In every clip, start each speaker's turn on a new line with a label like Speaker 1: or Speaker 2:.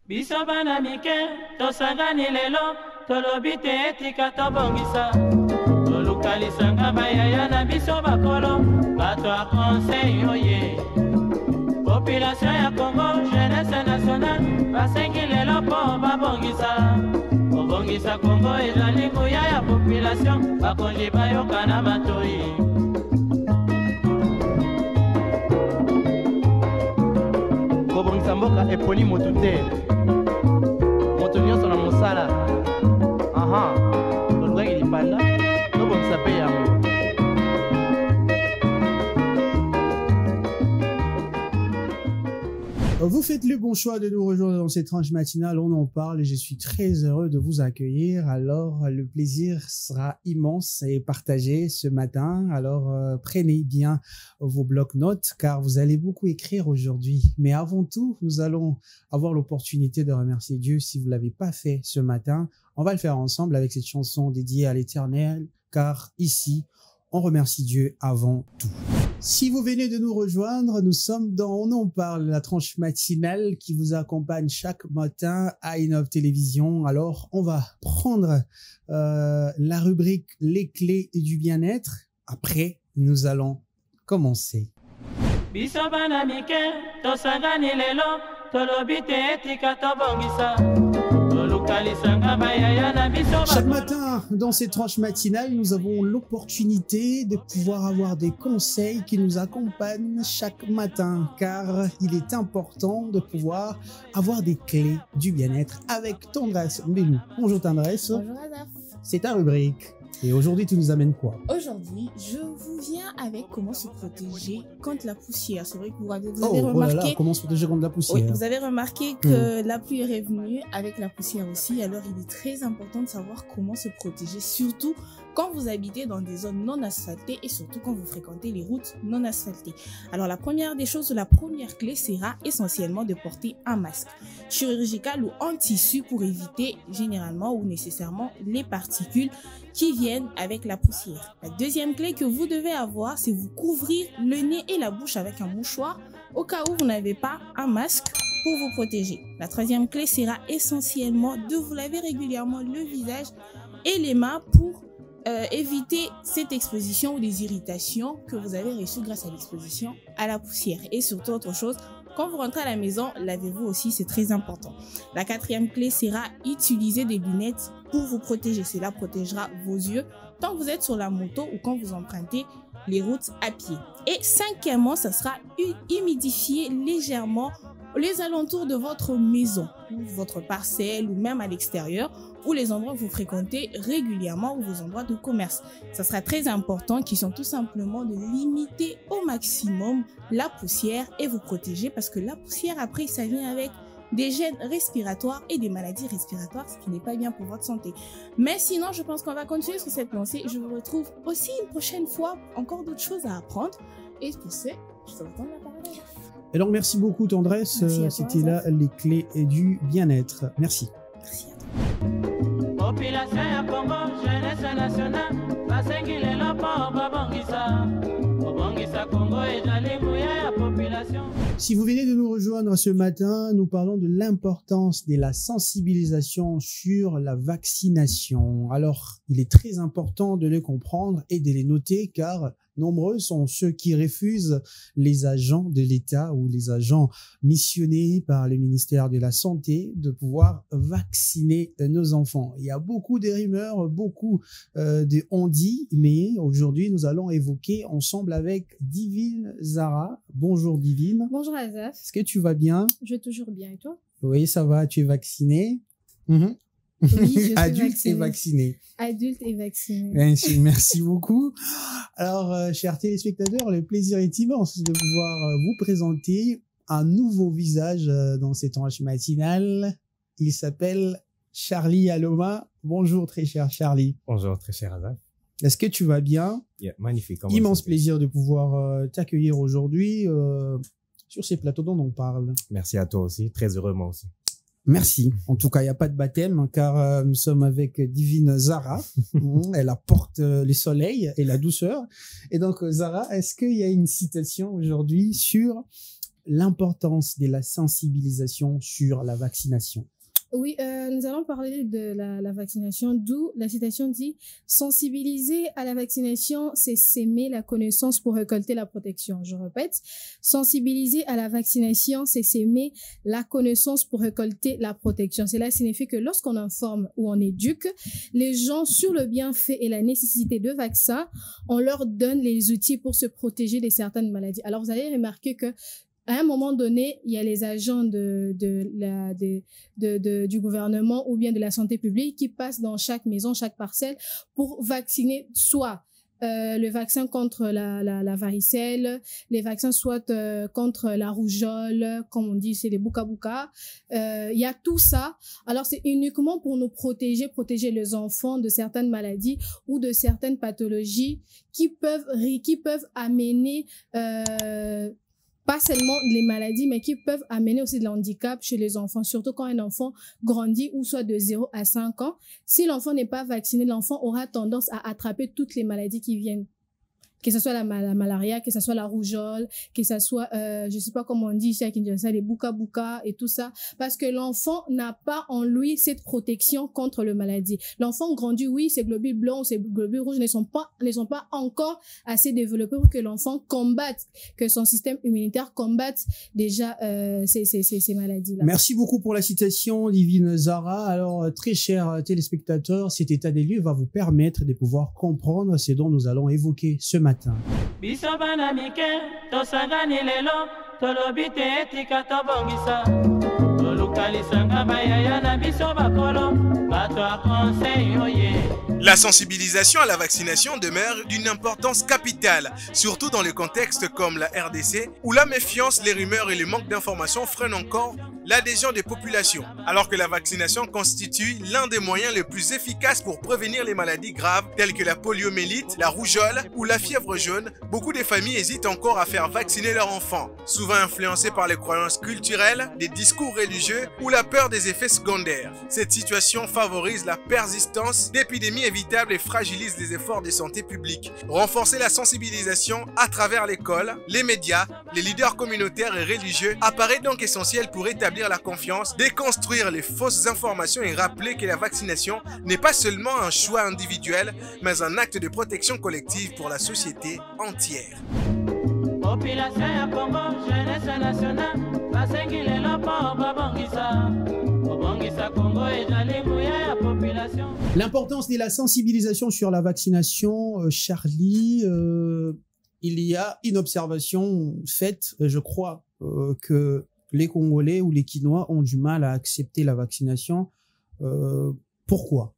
Speaker 1: Biso bana mike, tosangani lelo, tolobi te etika tobongisa. Tolukalisanga bayaya na biso bakolo, bato a conseil oye. Population ya Congo, jeunesse nationale, basengi lelo po babongisa. Kobongisa Congo ezali nguya ya population, bakonzi bayoka na batoi.
Speaker 2: Kobongisa mboka eponi motu te. Moto nyonso na mosala. Aha. Tolukaki lipanda, tobongisa pe yango.
Speaker 3: Vous faites le bon choix de nous rejoindre dans cette tranche matinale, on en parle et je suis très heureux de vous accueillir. Alors, le plaisir sera immense et partagé ce matin. Alors, prenez bien vos blocs-notes car vous allez beaucoup écrire aujourd'hui. Mais avant tout, nous allons avoir l'opportunité de remercier Dieu si vous ne l'avez pas fait ce matin. On va le faire ensemble avec cette chanson dédiée à l'Éternel car ici, on remercie Dieu avant tout. Si vous venez de nous rejoindre, nous sommes dans On en parle, la tranche matinale qui vous accompagne chaque matin à Innov Télévision. Alors, on va prendre la rubrique Les clés du bien-être. Après, nous allons commencer.
Speaker 1: Biso bana mike, tosangani lelo, tolobi te etika tobongisa.
Speaker 3: Chaque matin, dans ces tranches matinales, nous avons l'opportunité de pouvoir avoir des conseils qui nous accompagnent chaque matin, car il est important de pouvoir avoir des clés du bien-être avec Tendresse Mbelou. Bonjour Tendresse.
Speaker 4: Bonjour Azaf.
Speaker 3: C'est ta rubrique. Et aujourd'hui, tu nous amènes quoi?
Speaker 4: Aujourd'hui, je vous viens avec comment se protéger contre la poussière. C'est vrai que vous avez
Speaker 3: oh
Speaker 4: remarqué...
Speaker 3: là là, comment se protéger contre la poussière?
Speaker 4: Oui, vous avez remarqué que la pluie est revenue avec la poussière aussi. Alors, il est très important de savoir comment se protéger, surtout quand vous habitez dans des zones non asphaltées et surtout quand vous fréquentez les routes non asphaltées. Alors, la première des choses, la première clé sera essentiellement de porter un masque chirurgical ou en tissu pour éviter généralement ou nécessairement les particules qui viennent avec la poussière. La deuxième clé que vous devez avoir, c'est vous couvrir le nez et la bouche avec un mouchoir au cas où vous n'avez pas un masque pour vous protéger. La troisième clé sera essentiellement de vous laver régulièrement le visage et les mains pour éviter cette exposition ou des irritations que vous avez reçues grâce à l'exposition à la poussière. Et surtout autre chose, quand vous rentrez à la maison, lavez-vous aussi, c'est très important. La quatrième clé sera utiliser des lunettes pour vous protéger. Cela protégera vos yeux tant que vous êtes sur la moto ou quand vous empruntez les routes à pied. Et cinquièmement, ça sera humidifier légèrement les alentours de votre maison, ou votre parcelle ou même à l'extérieur, ou les endroits que vous fréquentez régulièrement ou vos endroits de commerce. Ça sera très important qui sont tout simplement de limiter au maximum la poussière et vous protéger parce que la poussière après ça vient avec des gènes respiratoires et des maladies respiratoires, ce qui n'est pas bien pour votre santé. Mais sinon, je pense qu'on va continuer sur cette lancée. Je vous retrouve aussi une prochaine fois, encore d'autres choses à apprendre. Et pour ce, je te retourne la parole.
Speaker 3: Et donc, merci beaucoup Tendresse. C'était là les clés du bien-être. Merci.
Speaker 4: Merci à toi.
Speaker 1: Population ya Congo, jeunesse nationale, basengi lelo po babongisa. Kobongisa Congo ezali nguya ya population.
Speaker 3: Si vous venez de nous rejoindre ce matin, nous parlons de l'importance de la sensibilisation sur la vaccination. Alors, il est très important de les comprendre et de les noter car nombreux sont ceux qui refusent les agents de l'État ou les agents missionnés par le ministère de la Santé de pouvoir vacciner nos enfants. Il y a beaucoup de rumeurs, beaucoup de on-dit, mais aujourd'hui, nous allons évoquer ensemble avec Divine Zara. Bonjour Divine.
Speaker 5: Bonjour Azaf.
Speaker 3: Est-ce que tu vas bien?
Speaker 5: Je vais toujours bien et toi?
Speaker 3: Oui, ça va. Tu es vacciné?
Speaker 5: Oui,
Speaker 3: Adulte et vacciné.
Speaker 5: Adulte et vacciné.
Speaker 3: Merci beaucoup. Alors, chers téléspectateurs, le plaisir est immense de pouvoir vous présenter un nouveau visage dans cette tranche matinale. Il s'appelle Charlie Aloma. Bonjour, très cher Charlie.
Speaker 6: Bonjour, très cher Azaf.
Speaker 3: Est-ce que tu vas bien?
Speaker 6: Yeah, magnifique.
Speaker 3: Immense plaisir de pouvoir t'accueillir aujourd'hui sur ces plateaux dont on parle.
Speaker 6: Merci à toi aussi. Très heureux, moi aussi.
Speaker 3: Merci. En tout cas, il n'y a pas de baptême car nous sommes avec Divine Zara. Elle apporte les soleils et la douceur. Et donc, Zara, est-ce qu'il y a une citation aujourd'hui sur l'importance de la sensibilisation sur la vaccination.
Speaker 5: Oui, nous allons parler de la vaccination, d'où la citation dit « Sensibiliser à la vaccination, c'est s'aimer la connaissance pour récolter la protection ». Je répète, sensibiliser à la vaccination, c'est s'aimer la connaissance pour récolter la protection. Cela signifie que lorsqu'on informe ou on éduque les gens sur le bienfait et la nécessité de vaccins, on leur donne les outils pour se protéger de certaines maladies. Alors, vous allez remarquer que à un moment donné, il y a les agents du gouvernement ou bien de la santé publique qui passent dans chaque maison, chaque parcelle pour vacciner soit le vaccin contre la varicelle, les vaccins soit contre la rougeole, comme on dit, c'est les buka-buka. Il y a tout ça. Alors, c'est uniquement pour nous protéger les enfants de certaines maladies ou de certaines pathologies qui peuvent amener pas seulement les maladies, mais qui peuvent amener aussi de l'handicap chez les enfants, surtout quand un enfant grandit ou soit de 0 à 5 ans. Si l'enfant n'est pas vacciné, l'enfant aura tendance à attraper toutes les maladies qui viennent. Que ce soit la malaria, que ce soit la rougeole, que ce soit, je sais pas comment on dit ici à Kinshasa, les buka-buka et tout ça. Parce que l'enfant n'a pas en lui cette protection contre le maladie. L'enfant grandit, oui, ses globules blancs ou ses globules rouges ne sont pas encore assez développés pour que l'enfant combatte, que son système immunitaire combatte déjà ces maladies-là.
Speaker 3: Merci beaucoup pour la citation, Divine Zara. Alors, très chers téléspectateurs, cet état des lieux va vous permettre de pouvoir comprendre ce dont nous allons évoquer ce matin.
Speaker 1: biso bana mike tosangani lelo tolobi te etika tobongisa tolukalisanga bayaya na biso bakolo bato a conseil oye.
Speaker 7: La sensibilisation à la vaccination demeure d'une importance capitale, surtout dans les contextes comme la RDC, où la méfiance, les rumeurs et le manque d'informations freinent encore l'adhésion des populations. Alors que la vaccination constitue l'un des moyens les plus efficaces pour prévenir les maladies graves telles que la poliomyélite, la rougeole ou la fièvre jaune, beaucoup de familles hésitent encore à faire vacciner leurs enfants, souvent influencés par les croyances culturelles, des discours religieux ou la peur des effets secondaires. Cette situation favorise la persistance d'épidémies évitables et fragilise les efforts de santé publique. Renforcer la sensibilisation à travers l'école, les médias, les leaders communautaires et religieux apparaît donc essentiel pour établir la confiance, déconstruire les fausses informations et rappeler que la vaccination n'est pas seulement un choix individuel, mais un acte de protection collective pour la société entière.
Speaker 1: Population ya Congo, jeunesse nationale, basengi lelo po babongisa. Babongisa Congo ezali nguya ya population.
Speaker 3: L'importance de la sensibilisation sur la vaccination, Charlie, il y a une observation faite, je crois, que les Congolais ou les Quinois ont du mal à accepter la vaccination. Pourquoi?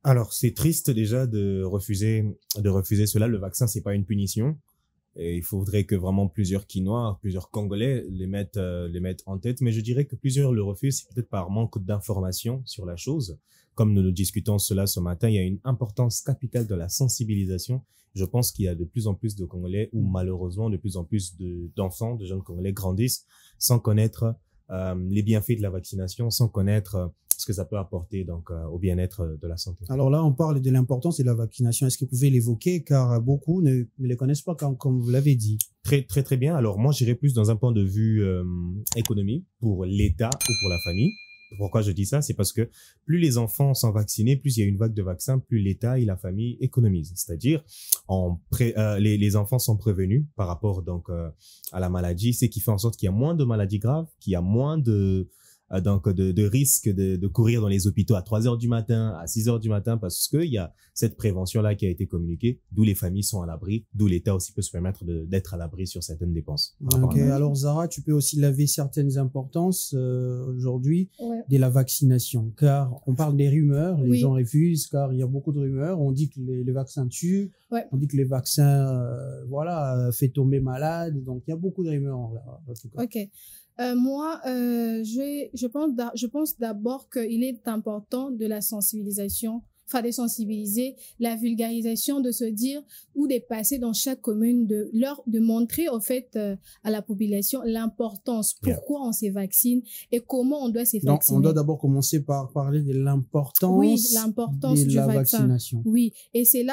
Speaker 6: Alors, c'est triste déjà de refuser cela. Le vaccin, c'est pas une punition. Et il faudrait que vraiment plusieurs Quinois, plusieurs Congolais les mettent en tête. Mais je dirais que plusieurs le refusent, c'est peut-être par manque d'information sur la chose. Comme nous discutons cela ce matin, il y a une importance capitale de la sensibilisation. Je pense qu'il y a de plus en plus de Congolais ou malheureusement de plus en plus d'enfants, de jeunes Congolais grandissent sans connaître les bienfaits de la vaccination, sans connaître ce que ça peut apporter donc au bien-être de la santé.
Speaker 3: Alors là, on parle de l'importance de la vaccination. Est-ce que vous pouvez l'évoquer, car beaucoup ne les connaissent pas, comme vous l'avez dit.
Speaker 6: Très bien. Alors moi, j'irais plus dans un point de vue économie pour l'État ou pour la famille. Pourquoi je dis ça? C'est parce que plus les enfants sont vaccinés, plus il y a une vague de vaccins, plus l'État et la famille économisent. C'est-à-dire, les enfants sont prévenus par rapport donc à la maladie, ce qui fait en sorte qu'il y a moins de maladies graves, qu'il y a moins de risques de courir dans les hôpitaux à 3 heures du matin, à 6 heures du matin, parce que il y a cette prévention-là qui a été communiquée, d'où les familles sont à l'abri, d'où l'État aussi peut se permettre d'être à l'abri sur certaines dépenses.
Speaker 3: Ok, alors Zara, tu peux aussi laver certaines importances aujourd'hui de la vaccination, car on parle des rumeurs, les gens refusent, car il y a beaucoup de rumeurs, on dit que les vaccins tuent, on dit que les vaccins, fait tomber malade, donc il y a beaucoup de rumeurs en tout cas.
Speaker 5: Ok. Moi, je pense d'abord qu'il est important de la sensibilisation enfin de sensibiliser, la vulgarisation, de se dire ou de passer dans chaque commune, de montrer au fait à la population l'importance, pourquoi on se vaccine et comment on doit se vacciner.
Speaker 3: Donc, on doit d'abord commencer par parler de l'importance de la vaccination.
Speaker 5: Oui, et c'est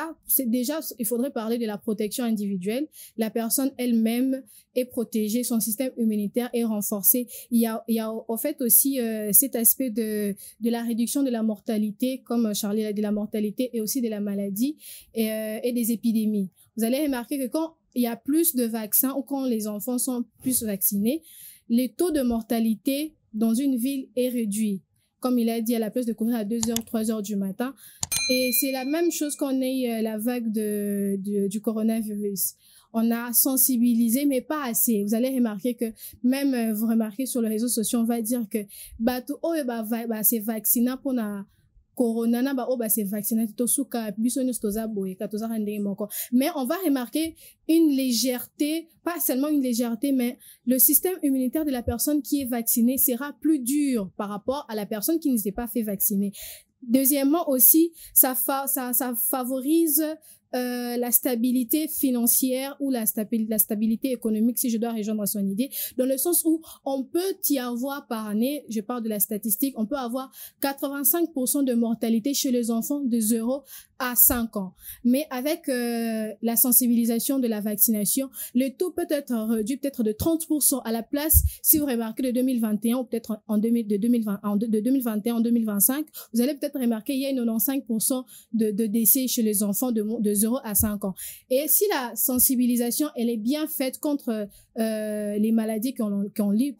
Speaker 5: déjà, il faudrait parler de la protection individuelle. La personne elle-même est protégée, son système immunitaire est renforcé. Il y a au fait aussi cet aspect de la réduction de la mortalité, comme Charlie l'a dit, la mortalité et aussi de la maladie et des épidémies. Vous allez remarquer que quand il y a plus de vaccins ou quand les enfants sont plus vaccinés, les taux de mortalité dans une ville est réduit. Comme il a dit, à la place de courir à 2h, 3h du matin. Et c'est la même chose qu'on ait la vague du coronavirus. On a sensibilisé, mais pas assez. Vous allez remarquer que même, vous remarquez sur les réseaux sociaux, on va dire que c'est vaccinant pour la corona, c'est vaccinant mais on va remarquer une légèreté, pas seulement une légèreté, mais le système immunitaire de la personne qui est vaccinée sera plus dur par rapport à la personne qui ne s'est pas fait vacciner. Deuxièmement aussi, ça favorise la stabilité financière ou la stabilité économique, si je dois rejoindre son idée, dans le sens où on peut y avoir par année, je parle de la statistique, on peut avoir 85% de mortalité chez les enfants de 0 à 5 ans. Mais avec la sensibilisation de la vaccination, le taux peut être réduit peut-être de 30% à la place, si vous remarquez de 2021 ou peut-être de 2021 en 2025, vous allez peut-être remarquer il y a 95% de décès chez les enfants de 0 à 5 ans. Et si la sensibilisation, elle est bien faite contre les maladies qu'on lutte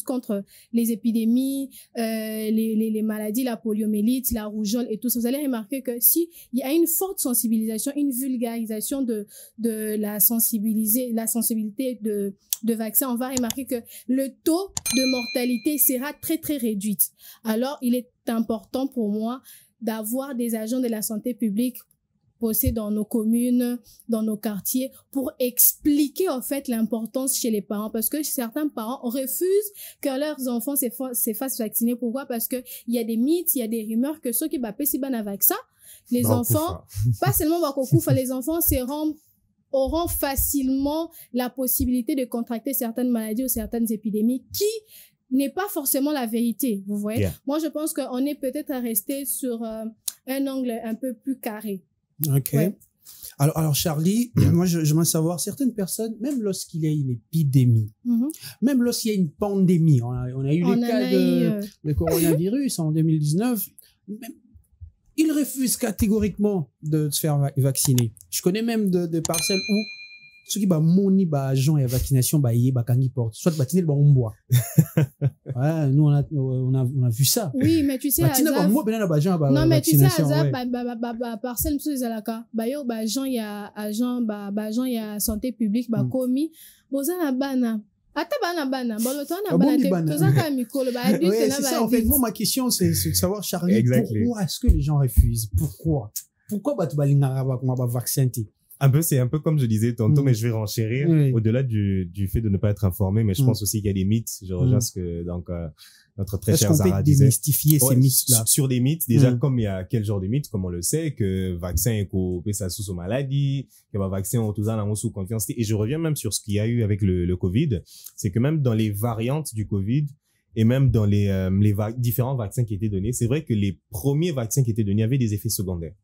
Speaker 5: contre les épidémies, les maladies, la poliomyélite, la rougeole et tout ça, vous allez remarquer que si il y a une forte sensibilisation, une vulgarisation de la sensibilité de vaccins, on va remarquer que le taux de mortalité sera très, très réduit. Alors, il est important pour moi d'avoir des agents de la santé publique postés dans nos communes, dans nos quartiers, pour expliquer en fait l'importance chez les parents, parce que certains parents refusent que leurs enfants se fassent vacciner. Pourquoi? Parce que il y a des mythes, il y a des rumeurs que ceux qui si ban un vaccin, les enfants, pas seulement Bakokoufa, les enfants auront facilement la possibilité de contracter certaines maladies ou certaines épidémies qui n'est pas forcément la vérité, vous voyez. Moi, je pense qu'on est peut-être à rester sur un angle un peu plus carré.
Speaker 3: Ok. Ouais. Alors Charlie, moi j'aimerais savoir, certaines personnes, même lorsqu'il y a une épidémie, même lorsqu'il y a une pandémie, on a eu les cas de coronavirus en 2019, même, ils refusent catégoriquement de se faire vacciner. Je connais même de parcelles où ceux qui moni agent et vaccination kangi porte soit vacciné on boit. Ouais, nous on a vu ça.
Speaker 5: Oui, mais tu sais non mais tu sais Azab parcelle monsieur Zalaka yo agent il y a agent il y a santé publique komi bozana bana.
Speaker 3: C'est ça en fait. Moi ma question c'est de savoir Charlie, pourquoi est-ce que les gens refusent? Pourquoi vacciner?
Speaker 6: C'est un peu comme je disais tantôt, mais je vais renchérir au-delà du fait de ne pas être informé, mais je pense aussi qu'il y a des mythes. Je rejoins ce que, notre très cher Zara disait.
Speaker 3: Est-ce qu'on peut démystifier ces mythes-là?
Speaker 6: Sur des mythes, déjà, comme il y a quel genre de mythes, comme on le sait, que vaccin est coupé ça sous maladie, que vaccin on tout ça sous confiance. Et je reviens même sur ce qu'il y a eu avec le Covid. C'est que même dans les variantes du Covid, et même dans les différents vaccins qui étaient donnés, c'est vrai que les premiers vaccins qui étaient donnés avaient des effets secondaires.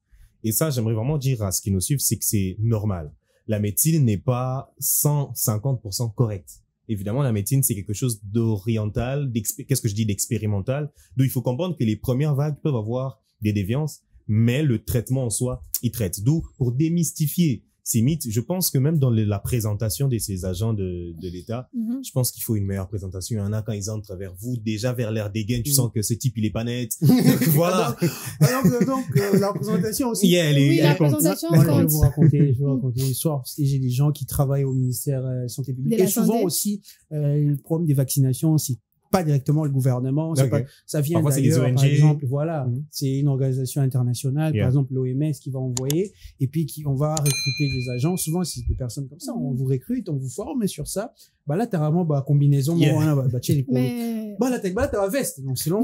Speaker 6: Et ça, j'aimerais vraiment dire à ceux qui nous suivent, c'est que c'est normal. La médecine n'est pas 150% correcte. Évidemment, la médecine, c'est quelque chose d'oriental, qu'est-ce que je dis, d'expérimental. Donc, il faut comprendre que les premières vagues peuvent avoir des déviances, mais le traitement en soi, il traite. D'où, pour démystifier ces mythes, je pense que même dans la présentation de ces agents de l'État, je pense qu'il faut une meilleure présentation. Il y en a quand ils entrent vers vous, déjà vers l'air dégaine, tu sens que ce type, il est pas net. Voilà.
Speaker 3: Donc, la présentation aussi.
Speaker 5: La présentation
Speaker 3: je vais vous raconter l'histoire, parce que j'ai des gens qui travaillent au ministère de Santé publique. Et souvent aussi, le problème des vaccinations, c'est pas directement le gouvernement, ça vient d'ailleurs, par exemple, c'est une organisation internationale, par exemple l'OMS qui va envoyer, et puis on va recruter des agents, souvent c'est des personnes comme ça, on vous recrute, on vous forme sur ça, bah là, t'as vraiment, bah, combinaison,
Speaker 6: Yeah.
Speaker 3: bah, là, t'as veste. Donc, c'est long.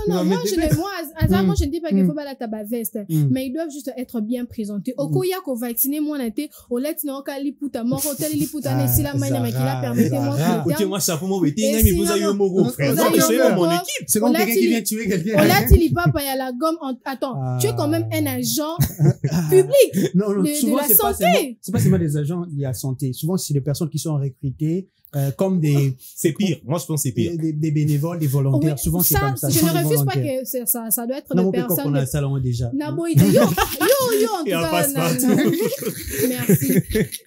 Speaker 5: Non, moi,
Speaker 3: Mm.
Speaker 5: je ne dis pas qu'il faut pas la tabac veste, mais ils doivent juste être bien présentés. Au coup, il y a qu'au vacciné, moi, on était, au lait, non, qu'à liputa, mort, hôtel, liputa, n'est-si la main, mais qui l'a permettez-moi.
Speaker 6: Ok, moi, ça pour moi, mais
Speaker 5: Et
Speaker 6: mais vous avez eu mon frère.
Speaker 5: vous
Speaker 6: Non,
Speaker 5: avez
Speaker 6: mais c'est
Speaker 5: eu
Speaker 6: mon
Speaker 5: mon
Speaker 6: équipe.
Speaker 3: C'est comme
Speaker 5: On l'a
Speaker 3: quelqu'un qui
Speaker 5: dit-
Speaker 3: vient tuer quelqu'un.
Speaker 5: On l'a dit, il y a la gomme. Attends, tu es quand même un agent public.
Speaker 3: Non,
Speaker 5: de
Speaker 3: souvent,
Speaker 5: la
Speaker 3: c'est pas
Speaker 5: santé.
Speaker 3: seulement, c'est pas seulement des agents liés à la santé. Souvent, c'est des personnes qui sont recrutées, comme
Speaker 6: C'est pire. Moi, je pense que c'est pire.
Speaker 3: des bénévoles, des volontaires.
Speaker 5: Oui,
Speaker 3: Souvent, c'est comme ça.
Speaker 5: Je
Speaker 3: Ce
Speaker 5: ne
Speaker 3: sont des
Speaker 5: refuse pas
Speaker 3: volontaires.
Speaker 5: que ça doit être
Speaker 3: Non,
Speaker 5: de
Speaker 3: on peut
Speaker 5: personnes.
Speaker 3: qu'on a ça là déjà.
Speaker 5: Nabo, yo, en tout
Speaker 6: Et un
Speaker 5: cas.
Speaker 6: passe-partout.
Speaker 5: Merci.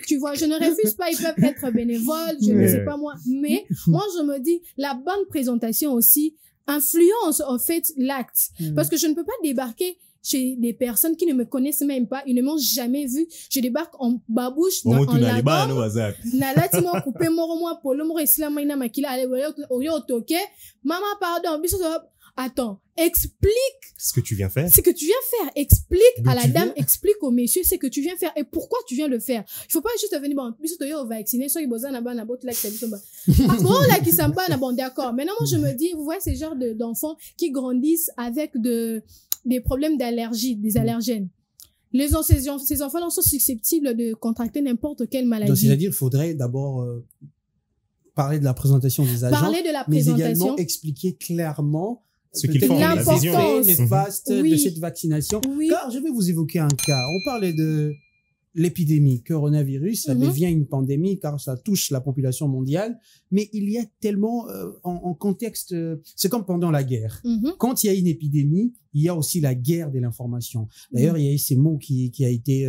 Speaker 5: Tu vois, je ne refuse pas, ils peuvent être bénévoles, je ne sais pas moi. Mais moi, je me dis, la bonne présentation aussi influence en fait l'acte. Parce que je ne peux pas débarquer chez des personnes qui ne me connaissent même pas, ils ne m'ont jamais vu. Je débarque en babouche,
Speaker 6: Au moins,
Speaker 5: en
Speaker 6: tu n'as les bas,
Speaker 5: lagom.
Speaker 6: non, hasard.
Speaker 5: Nalati mo coupé moro moi polo moro islam maina makila ale oyo toke. Maman pardon, biso attends, explique
Speaker 6: Ce que tu viens faire.
Speaker 5: ce que tu viens faire, explique
Speaker 6: D'où
Speaker 5: à la
Speaker 6: tu
Speaker 5: dame,
Speaker 6: viens.
Speaker 5: explique au monsieur ce que tu viens faire et pourquoi tu viens le faire. Il faut pas juste venir bon, biso toyo vacciner, so iboza na bana bot like ça Ah bon là qui s'en bat bon d'accord. Maintenant moi je me dis vous voyez ces genres d'enfants qui grandissent avec des problèmes d'allergie, des allergènes. Ces enfants-là sont susceptibles de contracter n'importe quelle maladie.
Speaker 3: Donc, c'est-à-dire, il faudrait d'abord parler de la présentation des agents,
Speaker 5: Parler de la
Speaker 3: mais
Speaker 5: présentation.
Speaker 3: également expliquer clairement
Speaker 6: Ce qu'ils
Speaker 3: peut-être
Speaker 6: font, la
Speaker 3: les
Speaker 6: vision.
Speaker 3: effets néfastes
Speaker 5: Oui.
Speaker 3: de cette vaccination.
Speaker 5: Oui.
Speaker 3: Car je vais vous évoquer un cas. On parlait de l'épidémie coronavirus, ça
Speaker 5: Mhm.
Speaker 3: devient une pandémie car ça touche la population mondiale, mais il y a tellement en contexte, c'est comme pendant la guerre.
Speaker 5: Mhm.
Speaker 3: Quand il y a une épidémie, il y a aussi la guerre de l'information. D'ailleurs, il y a eu ces mots qui a été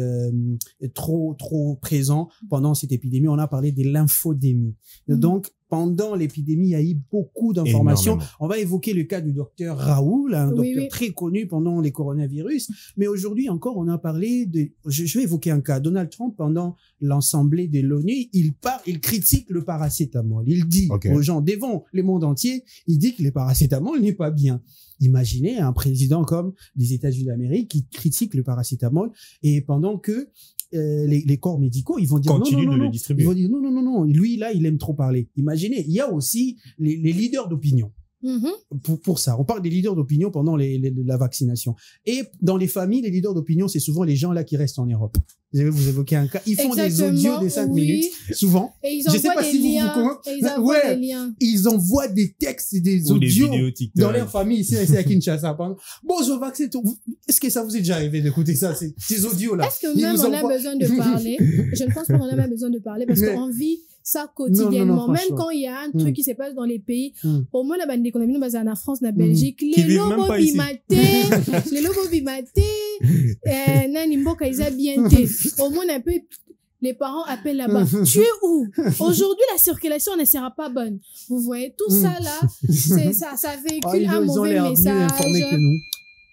Speaker 3: trop présent pendant cette épidémie. On a parlé de l'infodémie. Donc, pendant l'épidémie, il y a eu beaucoup d'informations.
Speaker 6: Énormément.
Speaker 3: On va évoquer le cas du docteur Raoul, un
Speaker 5: Oui,
Speaker 3: docteur
Speaker 5: oui.
Speaker 3: très connu pendant les coronavirus. Mais aujourd'hui encore, on a parlé de, je vais évoquer un cas. Donald Trump, pendant l'assemblée de l'ONU, il critique le paracétamol. Il dit
Speaker 6: Ok.
Speaker 3: aux gens devant le monde entier, il dit que le paracétamol n'est pas bien. Imaginez un président comme des États-Unis d'Amérique qui critique le paracétamol et pendant que les corps médicaux, ils vont dire
Speaker 6: Continue
Speaker 3: non,
Speaker 6: de
Speaker 3: non,
Speaker 6: le
Speaker 3: non.
Speaker 6: distribuer.
Speaker 3: Ils vont dire non. Lui, là, il aime trop parler. Imaginez, il y a aussi les leaders d'opinion.
Speaker 5: Mhm.
Speaker 3: Pour ça, on parle des leaders d'opinion pendant la vaccination. Et dans les familles, les leaders d'opinion, c'est souvent les gens là qui restent en Europe. Je vais vous évoquer un cas. Ils font des audios de 5
Speaker 5: oui.
Speaker 3: minutes, souvent.
Speaker 5: Et ils
Speaker 3: Je sais
Speaker 5: envoient
Speaker 3: pas
Speaker 5: des
Speaker 3: si vous
Speaker 5: liens. Et ils envoient
Speaker 3: Ouais.
Speaker 5: des liens.
Speaker 3: Ils envoient des textes et des
Speaker 6: Ou des
Speaker 3: audios
Speaker 6: vidéos TikTok.
Speaker 3: dans leur famille ici à Kinshasa. Bon, je vaccine tout. Est-ce que ça vous est déjà arrivé d'écouter ça, ces audios-là?
Speaker 5: Est-ce que
Speaker 3: Ils
Speaker 5: même
Speaker 3: vous
Speaker 5: on a
Speaker 3: envoient-
Speaker 5: besoin de parler? Je ne pense pas qu'on a même besoin de parler parce
Speaker 3: Mais-
Speaker 5: qu'on vit ça
Speaker 3: Non,
Speaker 5: quotidiennement. Même
Speaker 3: franchement.
Speaker 5: quand il y a un truc
Speaker 3: Mm.
Speaker 5: qui se passe dans les pays,
Speaker 3: Mm.
Speaker 5: au moins la bande d'économie, nous basée en France, en Belgique,
Speaker 6: Qui
Speaker 5: les
Speaker 6: vivent même
Speaker 5: lobos
Speaker 6: pas ici.
Speaker 5: bimatés, les lobos bimatés, nani mboka ils a bien été. Au moins un peu, les parents appellent là-bas. Tu es où? Aujourd'hui, la circulation ne sera pas bonne. Vous voyez, tout ça là, ça véhicule
Speaker 3: Ah, ils
Speaker 5: un
Speaker 3: ont
Speaker 5: mauvais
Speaker 3: l'air mieux
Speaker 5: message.
Speaker 3: informés que nous.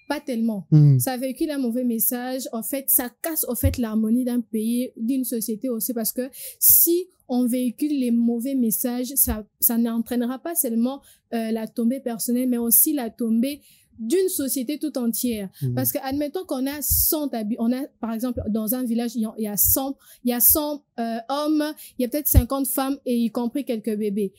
Speaker 5: Pas tellement.
Speaker 3: Mm.
Speaker 5: Ça véhicule un mauvais message. En fait, ça casse en fait l'harmonie d'un pays, d'une société aussi, parce que si on véhicule les mauvais messages, ça n'entraînera pas seulement la tombée personnelle, mais aussi la tombée d'une société tout entière.
Speaker 3: Mm.
Speaker 5: Parce que admettons qu'on a 100 on a par exemple dans un village il y a 100 hommes, il y a peut-être 50 femmes et y compris quelques bébés.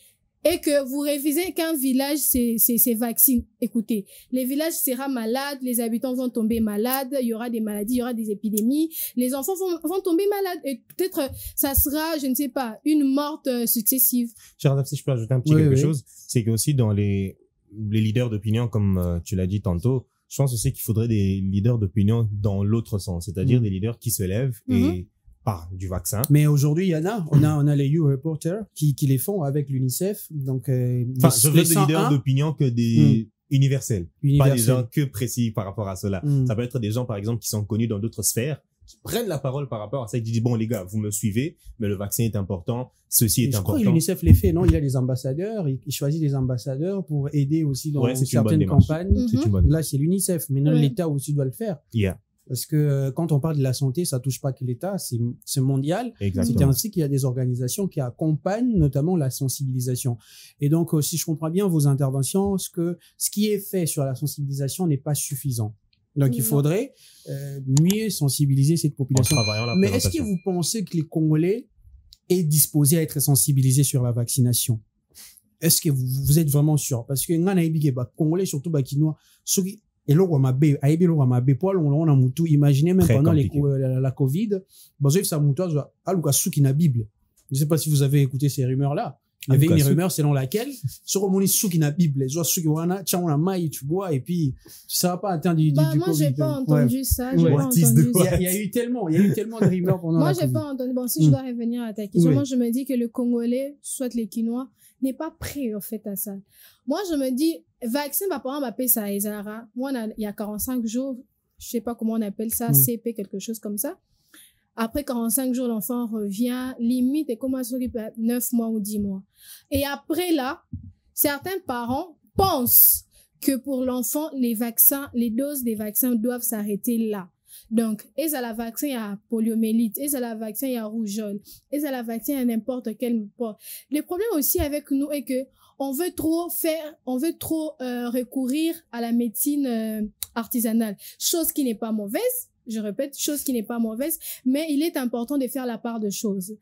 Speaker 5: Et que vous révisez qu'un village c'est vaccine. Écoutez, les villages seront malades, les habitants vont tomber malades, il y aura des maladies, il y aura des épidémies, les enfants vont tomber malades et peut-être ça sera, je ne sais pas, une morte successive.
Speaker 6: Cher si je peux ajouter un petit
Speaker 3: Oui,
Speaker 6: quelque
Speaker 3: oui.
Speaker 6: chose, c'est que aussi dans les leaders d'opinion, comme tu l'as dit tantôt, je pense aussi qu'il faudrait des leaders d'opinion dans l'autre sens, c'est-à-dire
Speaker 3: Mm.
Speaker 6: des leaders qui se lèvent et parlent du vaccin.
Speaker 3: Mais aujourd'hui, il y en a. On a les You Reporters qui les font avec l'UNICEF. Donc,
Speaker 6: Enfin, je veux
Speaker 3: les
Speaker 6: des leaders
Speaker 3: 101
Speaker 6: d'opinion que des universels, pas des
Speaker 3: universels.
Speaker 6: gens que précis par rapport à cela.
Speaker 3: Mm.
Speaker 6: Ça peut être des gens, par exemple, qui sont connus dans d'autres sphères, qui prennent la parole par rapport à ça, qui disent, bon, les gars, vous me suivez, mais le vaccin est important, ceci
Speaker 3: Et
Speaker 6: est
Speaker 3: je crois que
Speaker 6: important.
Speaker 3: l'UNICEF les fait, non? Il y a des ambassadeurs, il choisit des ambassadeurs pour aider aussi dans
Speaker 6: Ouais, c'est une bonne
Speaker 3: certaines
Speaker 6: démarche.
Speaker 3: campagnes.
Speaker 5: Mhm.
Speaker 6: C'est une bonne.
Speaker 3: Là, c'est l'UNICEF. Maintenant,
Speaker 5: Ouais.
Speaker 3: l'État aussi doit le faire.
Speaker 6: Yeah,
Speaker 3: Parce que quand on parle de la santé, ça touche pas que l'État, c'est mondial. C'est
Speaker 6: exactement.
Speaker 3: ainsi qu'il y a des organisations qui accompagnent notamment la sensibilisation. Et donc, si je comprends bien vos interventions, ce qui est fait sur la sensibilisation n'est pas suffisant. Donc, il
Speaker 5: Non.
Speaker 3: faudrait mieux sensibiliser cette
Speaker 6: En
Speaker 3: population.
Speaker 6: travaillant la
Speaker 3: Mais est-ce que
Speaker 6: présentation.
Speaker 3: vous pensez que les Congolais est disposé à être sensibilisé sur la vaccination? Est-ce que vous êtes vraiment sûr? Parce que Congolais, surtout Bakinois, ceux qui imaginez même pendant la Covid, la Bible. Je ne sais pas si vous avez écouté ces rumeurs-là. Il y avait une rumeur selon laquelle, la Bible, tu bois, et puis, ça va pas atteindre du
Speaker 5: moi,
Speaker 3: Covid.
Speaker 5: j'ai pas entendu ça. J'ai pas entendu.
Speaker 3: Il y a eu tellement de rumeurs pendant
Speaker 5: moi,
Speaker 3: la
Speaker 5: j'ai
Speaker 3: Covid.
Speaker 5: pas entendu. Bon, si je dois revenir à ta question, moi, je me dis que le Congolais, soit les Quinois, n'est pas prêt, en fait, à ça. Moi, je me dis, vaccin, par exemple, m'appelle ça Ezara. Moi, il y a 45 jours, je sais pas comment on appelle ça, CP, quelque chose comme ça. Après 45 jours, l'enfant revient, limite, et commence à 9 mois ou 10 mois. Et après là, certains parents pensent que pour l'enfant, les doses des vaccins doivent s'arrêter là. Donc, et ça la vaccin à poliomyélite, et ça la vaccin à rougeole, et ça la vaccin à n'importe quel port. Le problème aussi avec nous est que on veut trop recourir à la médecine artisanale, chose qui n'est pas mauvaise. Je répète, chose qui n'est pas mauvaise, mais il est important de faire la part de choses.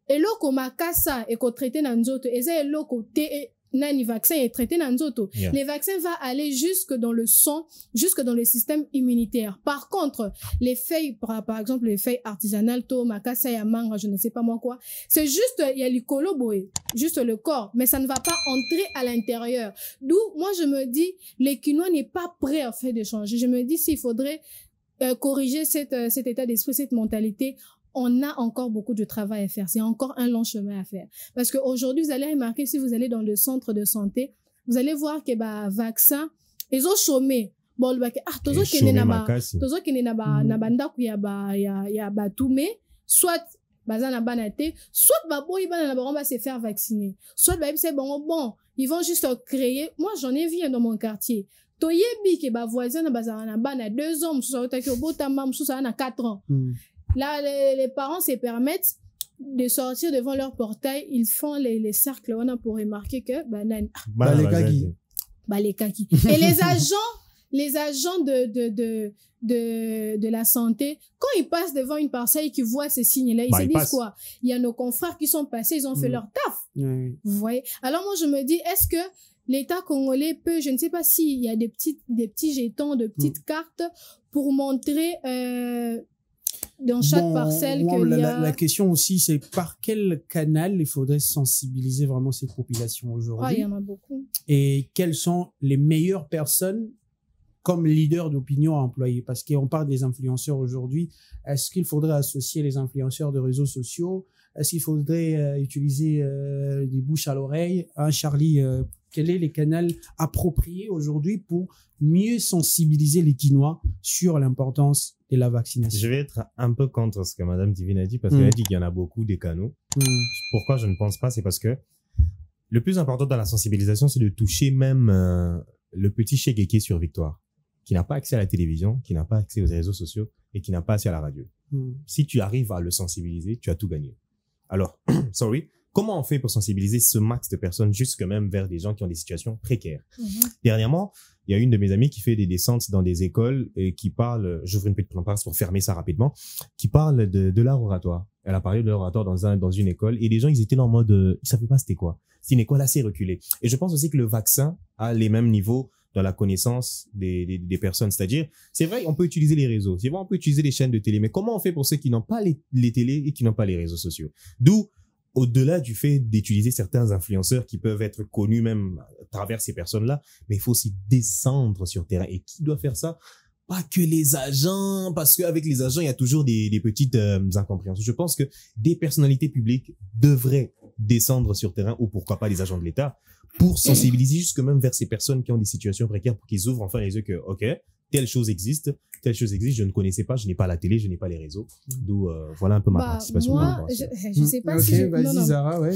Speaker 5: Et loko makasa et ko traité dans nzoto, et ça loko nani vaccin est traité dans nzoto. Les vaccins vont aller jusque dans le sang, jusque dans le système immunitaire. Par contre, les feuilles, par exemple, les feuilles artisanales, to makasa ya manga, je ne sais pas moi quoi, c'est juste, il y a l'icolo boé, juste le corps, mais ça ne va pas entrer à l'intérieur. D'où, moi, je me dis, les Quinois n'est pas prêt à faire de changer. Je me dis, s'il faudrait corriger cet état d'esprit, cette mentalité, on a encore beaucoup de travail à faire. C'est encore un long chemin à faire. Parce qu'aujourd'hui, vous allez remarquer, si vous allez dans le centre de santé, vous allez voir que vaccin, ils ont chômé. Bon, tozo kene na banda ku ya tout, mais soit baza na banate, soit baboy bana na ba se faire vacciner. Soit c'est bon, ils vont juste créer. Moi, j'en ai vu dans mon quartier. Toyebi ke ba voisin na bazana na bana 2 ans, mususa otaki obotama mususa na 4 ans. Là, les parents se permettent de sortir devant leur portail, ils font les cercles pour remarquer que les kaki. Et les agents de la santé, quand ils passent devant une parcelle, qu'ils voient ces signes-là, ils se disent quoi? Il y a nos confrères qui sont passés, ils ont fait leur taf. Vous voyez? Alors moi, je me dis, est-ce que l'État congolais peut, je ne sais pas s'il y a des petits jetons, de petites cartes pour montrer dans chaque parcelle qu'il y a...
Speaker 3: La question aussi, c'est par quel canal il faudrait sensibiliser vraiment cette population aujourd'hui?
Speaker 5: Il y en a beaucoup.
Speaker 3: Et quelles sont les meilleures personnes comme leaders d'opinion à employer? Parce qu'on parle des influenceurs aujourd'hui. Est-ce qu'il faudrait associer les influenceurs de réseaux sociaux? Est-ce qu'il faudrait utiliser des bouches à l'oreille? Charlie, quel est le canal approprié aujourd'hui pour mieux sensibiliser les Quinois sur l'importance de la vaccination?
Speaker 6: Je vais être un peu contre ce que Madame Divine a dit, parce qu'elle a dit qu'il y en a beaucoup des canaux. Pourquoi je ne pense pas? C'est parce que le plus important dans la sensibilisation, c'est de toucher même le petit Cheikh sur Victoire, qui n'a pas accès à la télévision, qui n'a pas accès aux réseaux sociaux et qui n'a pas accès à la radio. Si tu arrives à le sensibiliser, tu as tout gagné. Alors, comment on fait pour sensibiliser ce max de personnes jusque même vers des gens qui ont des situations précaires? Dernièrement, il y a une de mes amies qui fait des descentes dans des écoles et qui parle, j'ouvre une petite parenthèse pour fermer ça rapidement, qui parle de l'art oratoire. Elle a parlé de l'art oratoire dans une école et les gens, ils étaient là en mode, ils savaient pas c'était quoi. C'est une école assez reculée. Et je pense aussi que le vaccin a les mêmes niveaux dans la connaissance des personnes. C'est-à-dire, c'est vrai, on peut utiliser les réseaux. C'est vrai, on peut utiliser les chaînes de télé. Mais comment on fait pour ceux qui n'ont pas les télés et qui n'ont pas les réseaux sociaux? D'où, au-delà du fait d'utiliser certains influenceurs qui peuvent être connus même à travers ces personnes-là, mais il faut aussi descendre sur terrain. Et qui doit faire ça? Pas que les agents, parce qu'avec les agents, il y a toujours des petites incompréhensions. Je pense que des personnalités publiques devraient descendre sur terrain, ou pourquoi pas les agents de l'État, pour sensibiliser jusque même vers ces personnes qui ont des situations précaires, pour qu'ils ouvrent enfin les yeux que, ok, telle chose existe, je ne connaissais pas, je n'ai pas la télé, je n'ai pas les réseaux. D'où, voilà un peu ma participation.
Speaker 5: Moi, je sais pas si...
Speaker 3: Vas-y, Zara, ouais.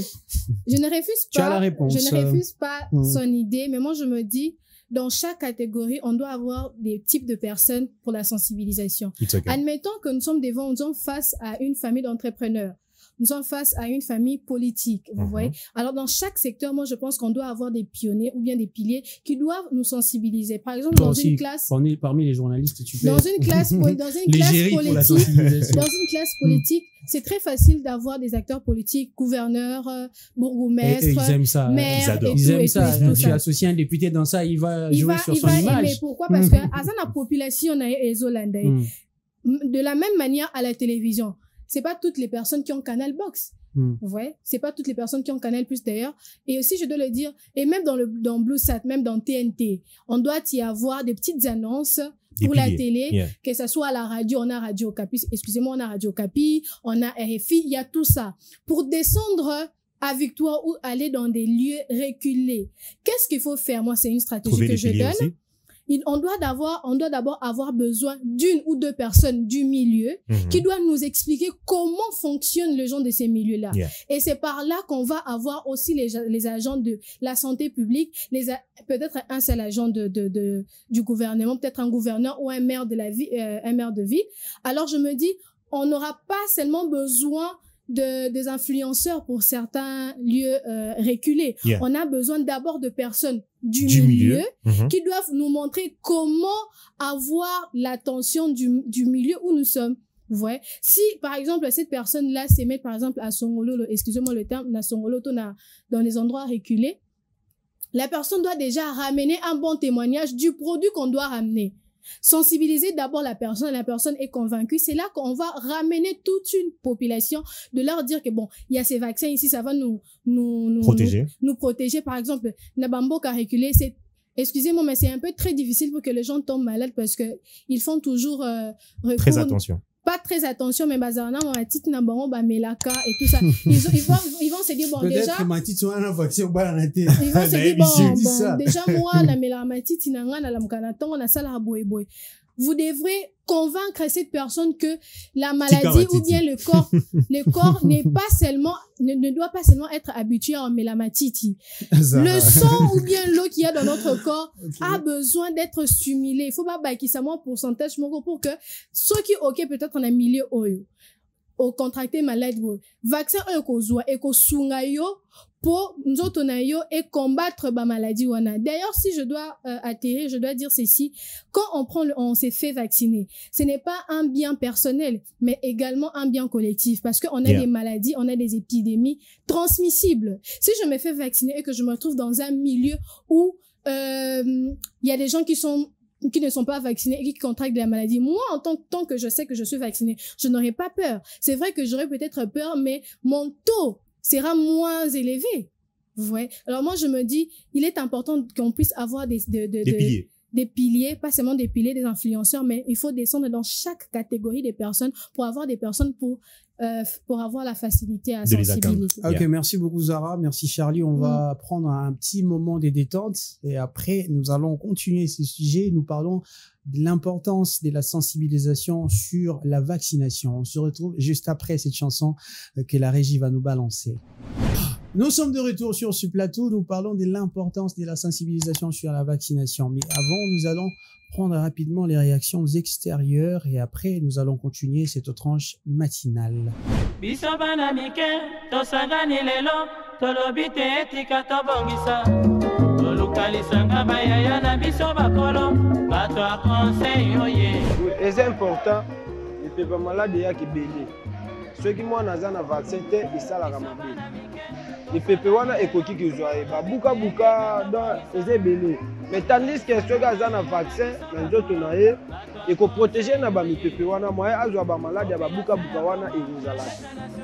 Speaker 5: Je ne refuse pas,
Speaker 3: tu as la réponse.
Speaker 5: Je ne refuse pas son idée, mais moi, je me dis, dans chaque catégorie, on doit avoir des types de personnes pour la sensibilisation.
Speaker 6: Okay.
Speaker 5: Admettons que nous sommes face à une famille d'entrepreneurs. nous sommes face à une famille politique, vous voyez. Alors, dans chaque secteur, moi, je pense qu'on doit avoir des pionniers ou bien des piliers qui doivent nous sensibiliser. Par exemple, dans une classe...
Speaker 3: Parmi les journalistes, tu peux...
Speaker 5: Dans une classe politique, c'est très facile d'avoir des acteurs politiques, gouverneurs, bourgmestres,
Speaker 3: ils aiment ça,
Speaker 5: maires,
Speaker 3: ils aiment ça. Tu associes un député dans ça, il va jouer sur son image.
Speaker 5: Mais pourquoi? Parce que à la population est hollandais. De la même manière à la télévision, c'est pas toutes les personnes qui ont Canal Box. Vous voyez, c'est pas toutes les personnes qui ont Canal Plus d'ailleurs. Et aussi, je dois le dire, et même dans BlueSat, même dans TNT, on doit y avoir des petites annonces pour la télé, que ce soit à la radio, on a Radio Capi, excusez-moi, on a Radio Capi, on a RFI, il y a tout ça. Pour descendre à Victoire ou aller dans des lieux reculés, qu'est-ce qu'il faut faire? Moi, c'est une stratégie que je donne. Aussi. On doit d'abord avoir besoin d'une ou deux personnes du milieu qui doivent nous expliquer comment fonctionne le genre de ces milieux-là. Et c'est par là qu'on va avoir aussi les agents de la santé publique, peut-être un seul agent du gouvernement, peut-être un gouverneur ou un maire de ville. Alors je me dis, on n'aura pas seulement besoin des influenceurs pour certains lieux reculés. On a besoin d'abord de personnes du milieu qui doivent nous montrer comment avoir l'attention du milieu où nous sommes. Vous voyez, si par exemple cette personne-là se met par exemple à Songolo, excusez-moi le terme, à Songolo, dans les endroits reculés, la personne doit déjà ramener un bon témoignage du produit qu'on doit ramener. Sensibiliser d'abord la personne est convaincue, c'est là qu'on va ramener toute une population, de leur dire que bon, il y a ces vaccins ici, ça va nous protéger. Par exemple, Nabambo qui a reculé, excusez-moi, mais c'est un peu très difficile pour que les gens tombent malades parce que ils font toujours
Speaker 6: très attention.
Speaker 5: Pas très attention, mais bazarna, ma petite nabango, melaka et tout ça. Ils vont se dire, bon, déjà.
Speaker 3: Ma petite soit un vaccin,
Speaker 5: ils vont se dire, bon, déjà, moi, ma petite, na sala boy. Vous devrez convaincre cette personne que la maladie ou bien le corps n'est pas seulement, ne doit pas seulement être habitué à mélamatiti. Le sang ou bien l'eau qu'il y a dans notre corps a besoin d'être stimulé. Il faut pas bailler ça moins pourcentage pour que ceux qui, peut-être on a milieu au contracté malade, vaccin et pour nous autres et combattre la maladie. D'ailleurs, si je dois atterrir, je dois dire ceci. Quand on s'est fait vacciner, ce n'est pas un bien personnel, mais également un bien collectif. Parce qu'on a des maladies, on a des épidémies transmissibles. Si je me fais vacciner et que je me retrouve dans un milieu où il y a des gens qui ne sont pas vaccinés et qui contractent la maladie. Moi, en tant que je sais que je suis vaccinée, je n'aurai pas peur. C'est vrai que j'aurais peut-être peur, mais mon taux sera moins élevé. Vous voyez? Alors moi, je me dis, il est important qu'on puisse avoir des piliers, pas seulement des piliers, des influenceurs, mais il faut descendre dans chaque catégorie des personnes pour avoir des personnes pour avoir la facilité à sensibiliser.
Speaker 3: Ok, merci beaucoup Zara, merci Charlie. On va prendre un petit moment de détente et après nous allons continuer ce sujet. Nous parlons de l'importance de la sensibilisation sur la vaccination. On se retrouve juste après cette chanson que la régie va nous balancer. Nous sommes de retour sur ce plateau. Nous parlons de l'importance de la sensibilisation sur la vaccination. Mais avant, nous allons prendre rapidement les réactions extérieures et après, nous allons continuer cette tranche matinale.
Speaker 8: C'est important, il peut pas malade qui béni. Ceux qui m'ont un vaccin, ils savent la ramader. Les pépés wana ekoki kizwaye ba buka dans les béni. Mais tandis que ceux qui ont un vaccin, nzoto na ye eko protéger na ba mi pépé wana moya azwa ba malade ba buka wana ezala.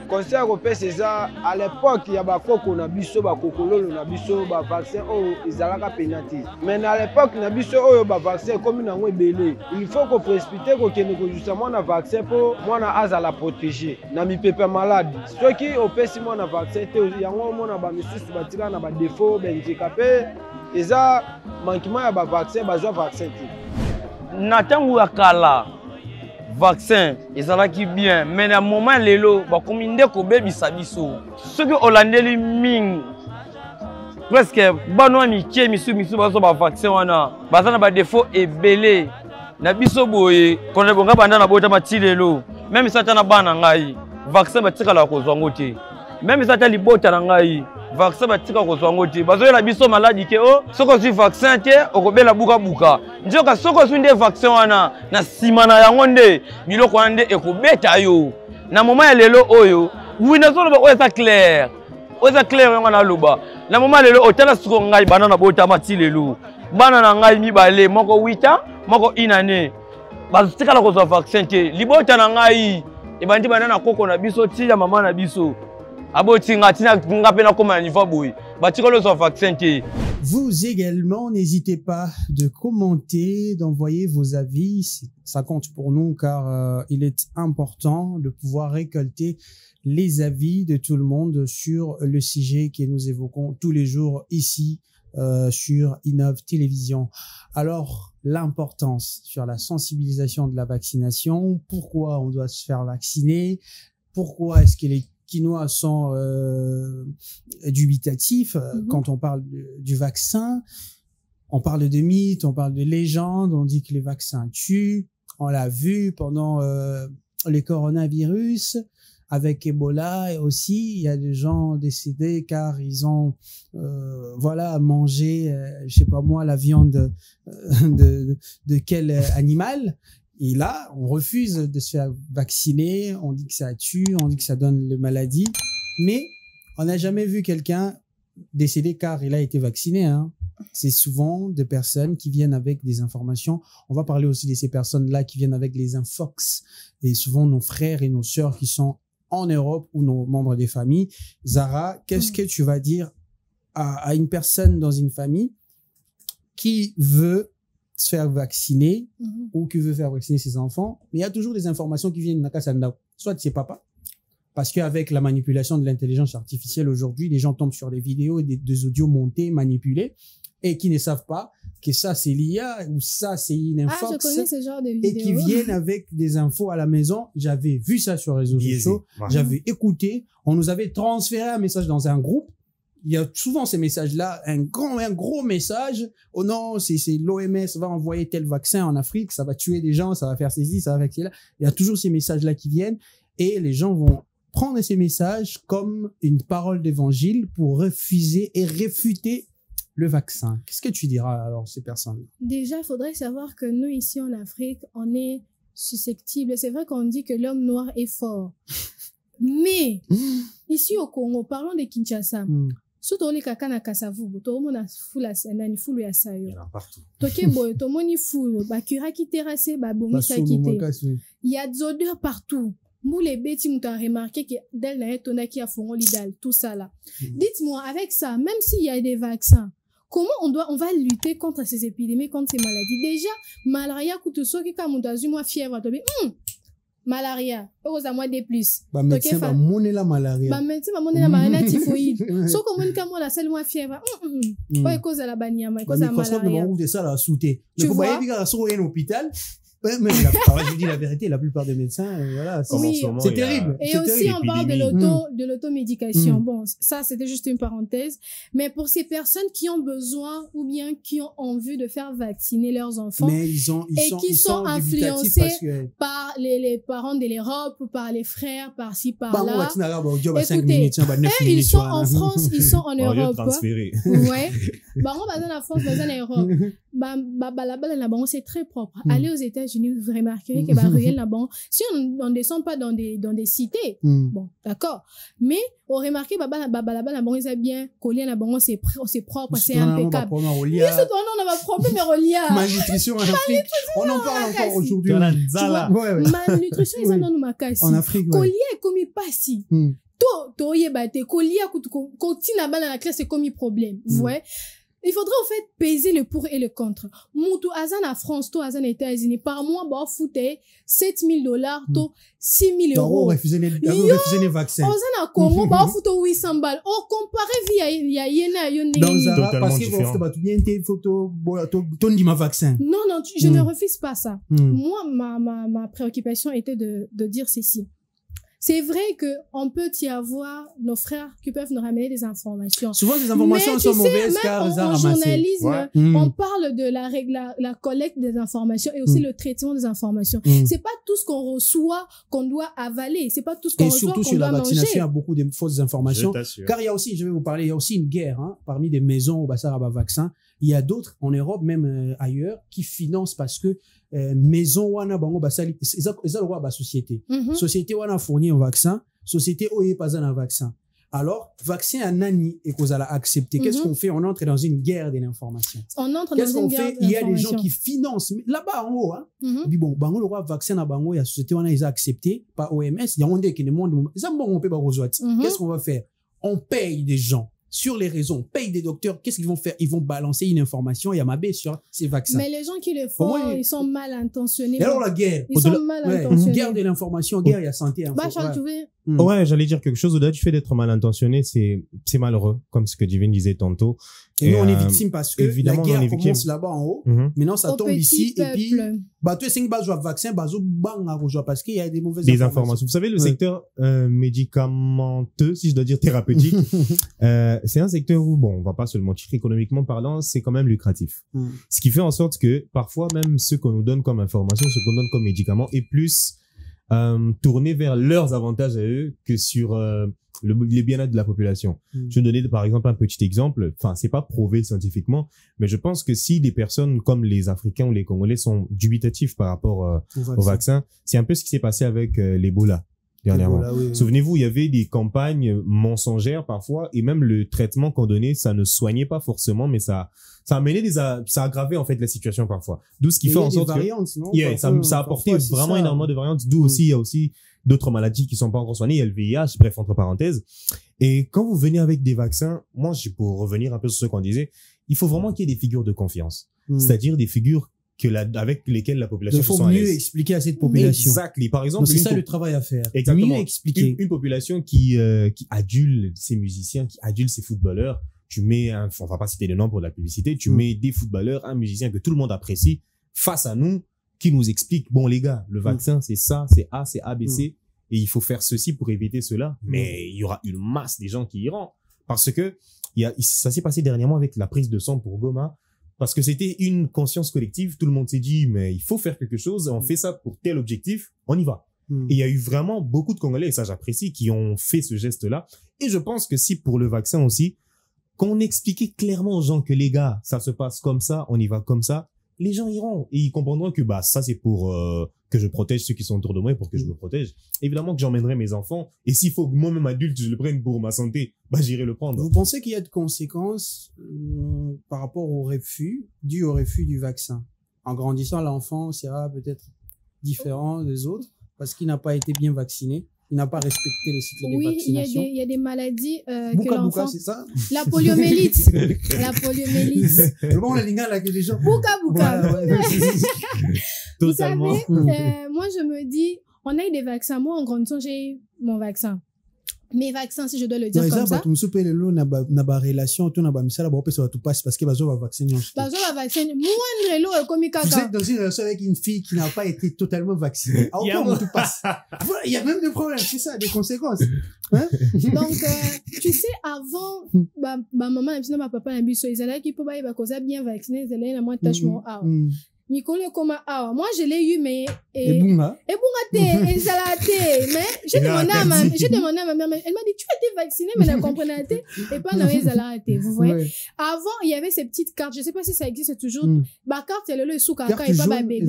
Speaker 8: Conseil européen c'est ça à l'époque il y a ba koko na biso ba kokololo na biso ba vaccin o ezalaka penalty. Mais à l'époque na biso oyo ba vaccin comme na ngwe belé. Il faut qu'on précipiter ko kene ko justement na vaccin pour mwana azala protéger na mi pépé malade. Ceux qui opesi mwana vaccin te yango mona ba misusu batika na ba défaut ba handicapé eza manquement ya ba vaccin bazwa vaccin te.
Speaker 9: Na tangu ya kala vaccin ezalaki bien mais na moment lelo bakomi ndeko bebisa biso soki olandeli mingi presque bano mike misu bazo ba vaccin wana baza na ba défaut ebele na biso boye konde bonga banda na bota matilelo même ça tana bana ngai vaccin batikala kozwa ngo te. Même ça tali bota na ngai vaccin batika kozwa ngo te. Bazoyela biso maladi ke o soko zwi vaccin te okobela buka buka. Njoka soko zwi nde vaccin wana na sima na yango nde biloko wana nde ekobeta yo. Na moment ya lelo oyo wina zolo ba oyo eza clair. Oza clair yango na loba. Na moment lelo otala soko ngai bana na bota mati lelo. Bana na ngai mibale moko 8 ans, moko 1 année. Bazotikala kozwa vaccin te. Libota na ngai ebandi bana na koko na biso ti ya mama na biso. Abotinga tina ngapena koma niveau boy. Batikala kozwa vaccin te.
Speaker 3: Vous également, n'hésitez pas de commenter, d'envoyer vos avis. Ça compte pour nous car il est important de pouvoir récolter les avis de tout le monde sur le sujet que nous évoquons tous les jours ici sur Innov Télévision. Alors, l'importance sur la sensibilisation de la vaccination, pourquoi on doit se faire vacciner, pourquoi est-ce que les Quinois sont dubitatifs quand on parle du vaccin. On parle de mythes, on parle de légendes, on dit que les vaccins tuent. On l'a vu pendant le coronavirus. Avec Ebola aussi, il y a des gens décédés car ils ont mangé, je sais pas moi, la viande de quel animal. Et là, on refuse de se faire vacciner, on dit que ça tue, on dit que ça donne les maladies, mais on n'a jamais vu quelqu'un décédé car il a été vacciné. Hein. C'est souvent des personnes qui viennent avec des informations. On va parler aussi de ces personnes-là qui viennent avec les infox et souvent nos frères et nos sœurs qui sont en Europe ou nos membres des familles. Zara, qu'est-ce que tu vas dire à une personne dans une famille qui veut se faire vacciner ou qui veut faire vacciner ses enfants, mais il y a toujours des informations qui viennent de soit de ses papas, parce qu'avec la manipulation de l'intelligence artificielle aujourd'hui, les gens tombent sur des vidéos et des audios montés, manipulés, et qui ne savent pas que ça c'est l'IA ou ça c'est une infox.
Speaker 5: Ah, je connais ce genre de vidéos.
Speaker 3: Et qui viennent avec des infos à la maison. J'avais vu ça sur les réseaux sociaux, j'avais écouté, on nous avait transféré un message dans un groupe. Il y a souvent ces messages-là, un gros message. Oh non, c'est l'OMS va envoyer tel vaccin en Afrique, ça va tuer des gens, ça va faire ceci, ça va faire cela. Il y a toujours ces messages-là qui viennent et les gens vont prendre ces messages comme une parole d'évangile pour refuser et réfuter le vaccin. Qu'est-ce que tu diras alors ces personnes?
Speaker 5: Déjà, il faudrait savoir que nous ici en Afrique, on est susceptibles. C'est vrai qu'on dit que l'homme noir est fort. Mais ici au Congo, parlons de Kinshasa. Surtout les kakana kasavu, tout le monde a foule ya sayo.
Speaker 6: Partout.
Speaker 5: Toke boy, tout le monde foule, ba kura ki terrasse, ba bomisa kité. Il y a des odeurs partout. Mou les bêtis m'ont remarqué que d'elle n'a étonné qui a fondu l'idal, tout ça là. Dites-moi, avec ça, même s'il y a des vaccins, comment on va lutter contre ces épidémies, contre ces maladies? Déjà, malaria coûte so qui comme dans une mois fièvre, malaria, heureusement moi des plus.
Speaker 3: Bah médecin va monner la malaria.
Speaker 5: Bah médecin va monner la malaria typhoïde. So comme une comme la seule moi fièvre. Pas cause de la baniama, cause de la malaria.
Speaker 3: De ça la sauter. Mais faut pas dire sur un hôpital. Mais je dis la vérité, la plupart des médecins, voilà, c'est terrible.
Speaker 5: Et aussi, on parle de l'automédication. Bon, ça, c'était juste une parenthèse. Mais pour ces personnes qui ont besoin ou bien qui ont envie de faire vacciner leurs enfants qui sont influencés par les parents de l'Europe, par les frères, par-ci, par-là. Écoutez, ils sont en France, ils sont en Europe. Ouais. Bah, on va dans la France, on va en Europe. Là-bas, c'est très propre. Allez aux États-Unis, vous remarquerez que ruelle là-bas, si on ne descend pas dans des cités, bon, d'accord. Mais on remarque là-bas, ils ont bien collé là-bas, c'est propre, c'est impeccable. Oui, surtout, on a un problème de reliance.
Speaker 3: Malnutrition en Afrique. On en parle encore aujourd'hui.
Speaker 5: Malnutrition, ils en ont ma casse.
Speaker 3: En Afrique,
Speaker 5: collier comme il passe. To yebate, collier, continue là-bas dans la classe, c'est comme il problème. Vous voyez? Il faudrait en fait peser le pour et le contre. Moutou azan à France, to azan aux États-Unis, par mois, bah, fouté $7,000, to 6,000 euros.
Speaker 3: Refuser les vaccins.
Speaker 5: Azan à Congo, bah, fouté 800 balles. Oh, comparé via yena.
Speaker 3: Dans Zara, parce que vous faites bien tes photos, ton dit ma vaccin.
Speaker 5: Non, je ne refuse pas ça. Moi, ma préoccupation était de dire ceci. C'est vrai qu'on peut y avoir nos frères qui peuvent nous ramener des informations.
Speaker 3: Souvent, ces informations sont mauvaises car ils ont
Speaker 5: en
Speaker 3: ramassé.
Speaker 5: journalisme, on parle de la collecte des informations et aussi le traitement des informations. C'est pas tout ce qu'on reçoit qu'on doit avaler. C'est pas tout ce qu'on reçoit qu'on doit manger. Et surtout sur la vaccination, il y a beaucoup de fausses informations. Car il y a aussi, je vais vous parler, il y a aussi une guerre parmi des maisons au Bassar vaccin. Il y a d'autres en Europe, même ailleurs, qui financent parce que maison wana bango basali eza roi ba société société wana fournit un vaccin société oye pas un vaccin alors vaccin à nani et qu'on a accepté qu'est-ce qu'on fait on entre dans une guerre de l'information qu'est-ce qu'on fait il y a des gens qui financent là-bas en haut puis bon bango le roi vaccin à bango il y a société wana ils a accepté par OMS il y a on dit que le monde ça bon on peut pas rejoindre qu'est-ce qu'on va faire on paye des gens sur les réseaux, on paye des docteurs, qu'est-ce qu'ils vont faire? Ils vont balancer une information, il y a ma baie sur ces vaccins. Mais les gens qui le font, ils sont mal intentionnés.
Speaker 3: Et alors la guerre,
Speaker 5: ils sont mal intentionnés.
Speaker 3: Guerre de l'information, guerre, il y a santé.
Speaker 6: Ouais, j'allais dire quelque chose. Au-delà du fait d'être mal intentionné, c'est malheureux, comme ce que Divine disait tantôt.
Speaker 3: Et nous, on est victime parce que la guerre commence là-bas en haut. Maintenant, ça tombe ici. Et puis, tu es 5 bases de vaccin, parce qu'il y a des mauvaises informations.
Speaker 6: Vous savez, le secteur médicamenteux, si je dois dire thérapeutique, c'est un secteur où, bon, on va pas se le mentir, économiquement parlant, c'est quand même lucratif. Ce qui fait en sorte que parfois, même ce qu'on nous donne comme information, ce qu'on donne comme médicament est plus tourné vers leurs avantages à eux que sur les bien-être de la population. Je vais donner par exemple un petit exemple. Enfin, c'est pas prouvé scientifiquement, mais je pense que si des personnes comme les Africains ou les Congolais sont dubitatifs par rapport au vaccin, c'est un peu ce qui s'est passé avec l'Ebola dernièrement. Souvenez-vous, il y avait des campagnes mensongères parfois et même le traitement qu'on donnait, ça ne soignait pas forcément, mais ça amenait ça aggravait en fait la situation parfois. D'où ce qui fait en sorte que ça a apporté vraiment énormément de variantes. D'où aussi il y a aussi d'autres maladies qui sont pas encore soignées, il y a le VIH, bref, entre parenthèses. Et quand vous venez avec des vaccins, moi, pour revenir un peu sur ce qu'on disait, il faut vraiment qu'il y ait des figures de confiance. C'est-à-dire des figures avec lesquelles la population se sent à l'aise. Il faut mieux
Speaker 3: expliquer à cette population.
Speaker 6: Exactement. Par exemple,
Speaker 3: c'est ça le travail à faire.
Speaker 6: Exactement.
Speaker 3: Mieux expliquer.
Speaker 6: Une population qui adule ses musiciens, qui adule ses footballeurs. Tu mets on va pas citer le nom pour la publicité, tu mets des footballeurs, un musicien que tout le monde apprécie face à nous, qui nous explique, bon, les gars, le vaccin, c'est ça, c'est A, B, C, et il faut faire ceci pour éviter cela. Mais il y aura une masse des gens qui iront. Parce que, ça s'est passé dernièrement avec la prise de sang pour Goma, parce que c'était une conscience collective, tout le monde s'est dit, mais il faut faire quelque chose, on fait ça pour tel objectif, on y va. Et il y a eu vraiment beaucoup de Congolais, et ça j'apprécie, qui ont fait ce geste-là. Et je pense que si pour le vaccin aussi, qu'on expliquait clairement aux gens que les gars, ça se passe comme ça, on y va comme ça, les gens iront et ils comprendront que ça c'est pour que je protège ceux qui sont autour de moi et pour que je me protège. Évidemment que j'emmènerai mes enfants et s'il faut que moi-même adulte je le prenne pour ma santé, j'irai le prendre.
Speaker 3: Vous pensez qu'il y a de conséquences par rapport au refus, dû au refus du vaccin? En grandissant, l'enfant sera peut-être différent des autres parce qu'il n'a pas été bien vacciné. Il n'a pas respecté les cycles de vaccination.
Speaker 5: Oui, il y a des maladies
Speaker 3: que l'enfant... c'est ça?
Speaker 5: La poliomyélite. La poliomyélite.
Speaker 3: Bon, la ligne là que les gens...
Speaker 5: Bouka.
Speaker 6: Totalement.
Speaker 5: Vous savez, moi, je me dis, on a eu des vaccins. Moi, en grandissant, j'ai eu mon vaccin. Mes vaccins, si je dois le dire comme ça.
Speaker 3: Tu na ba relation, tu na ba misala, ba ça va tout passer parce que bazo va vacciner.
Speaker 5: Bazo va vacciner. Moi, l'eau est comme
Speaker 3: Vous êtes dans une relation avec une fille qui n'a pas été totalement vaccinée. Au point où tout passe. Il y a même des problèmes, c'est ça, des conséquences. Hein?
Speaker 5: Donc, tu sais, avant, maman, ma papa, ils allaient qui peut pas bien vacciné, ils allaient à moins tâchement. Nicole comme moi je l'ai eu mais et bunga te ezalate mais j'ai demandé à ma mère elle m'a dit tu as été vaccinée mais elle comprenait pas et pas dans ezalate vous voyez avant il y avait ces petites cartes je sais pas si ça existe toujours carte le sous kaka et pas bébé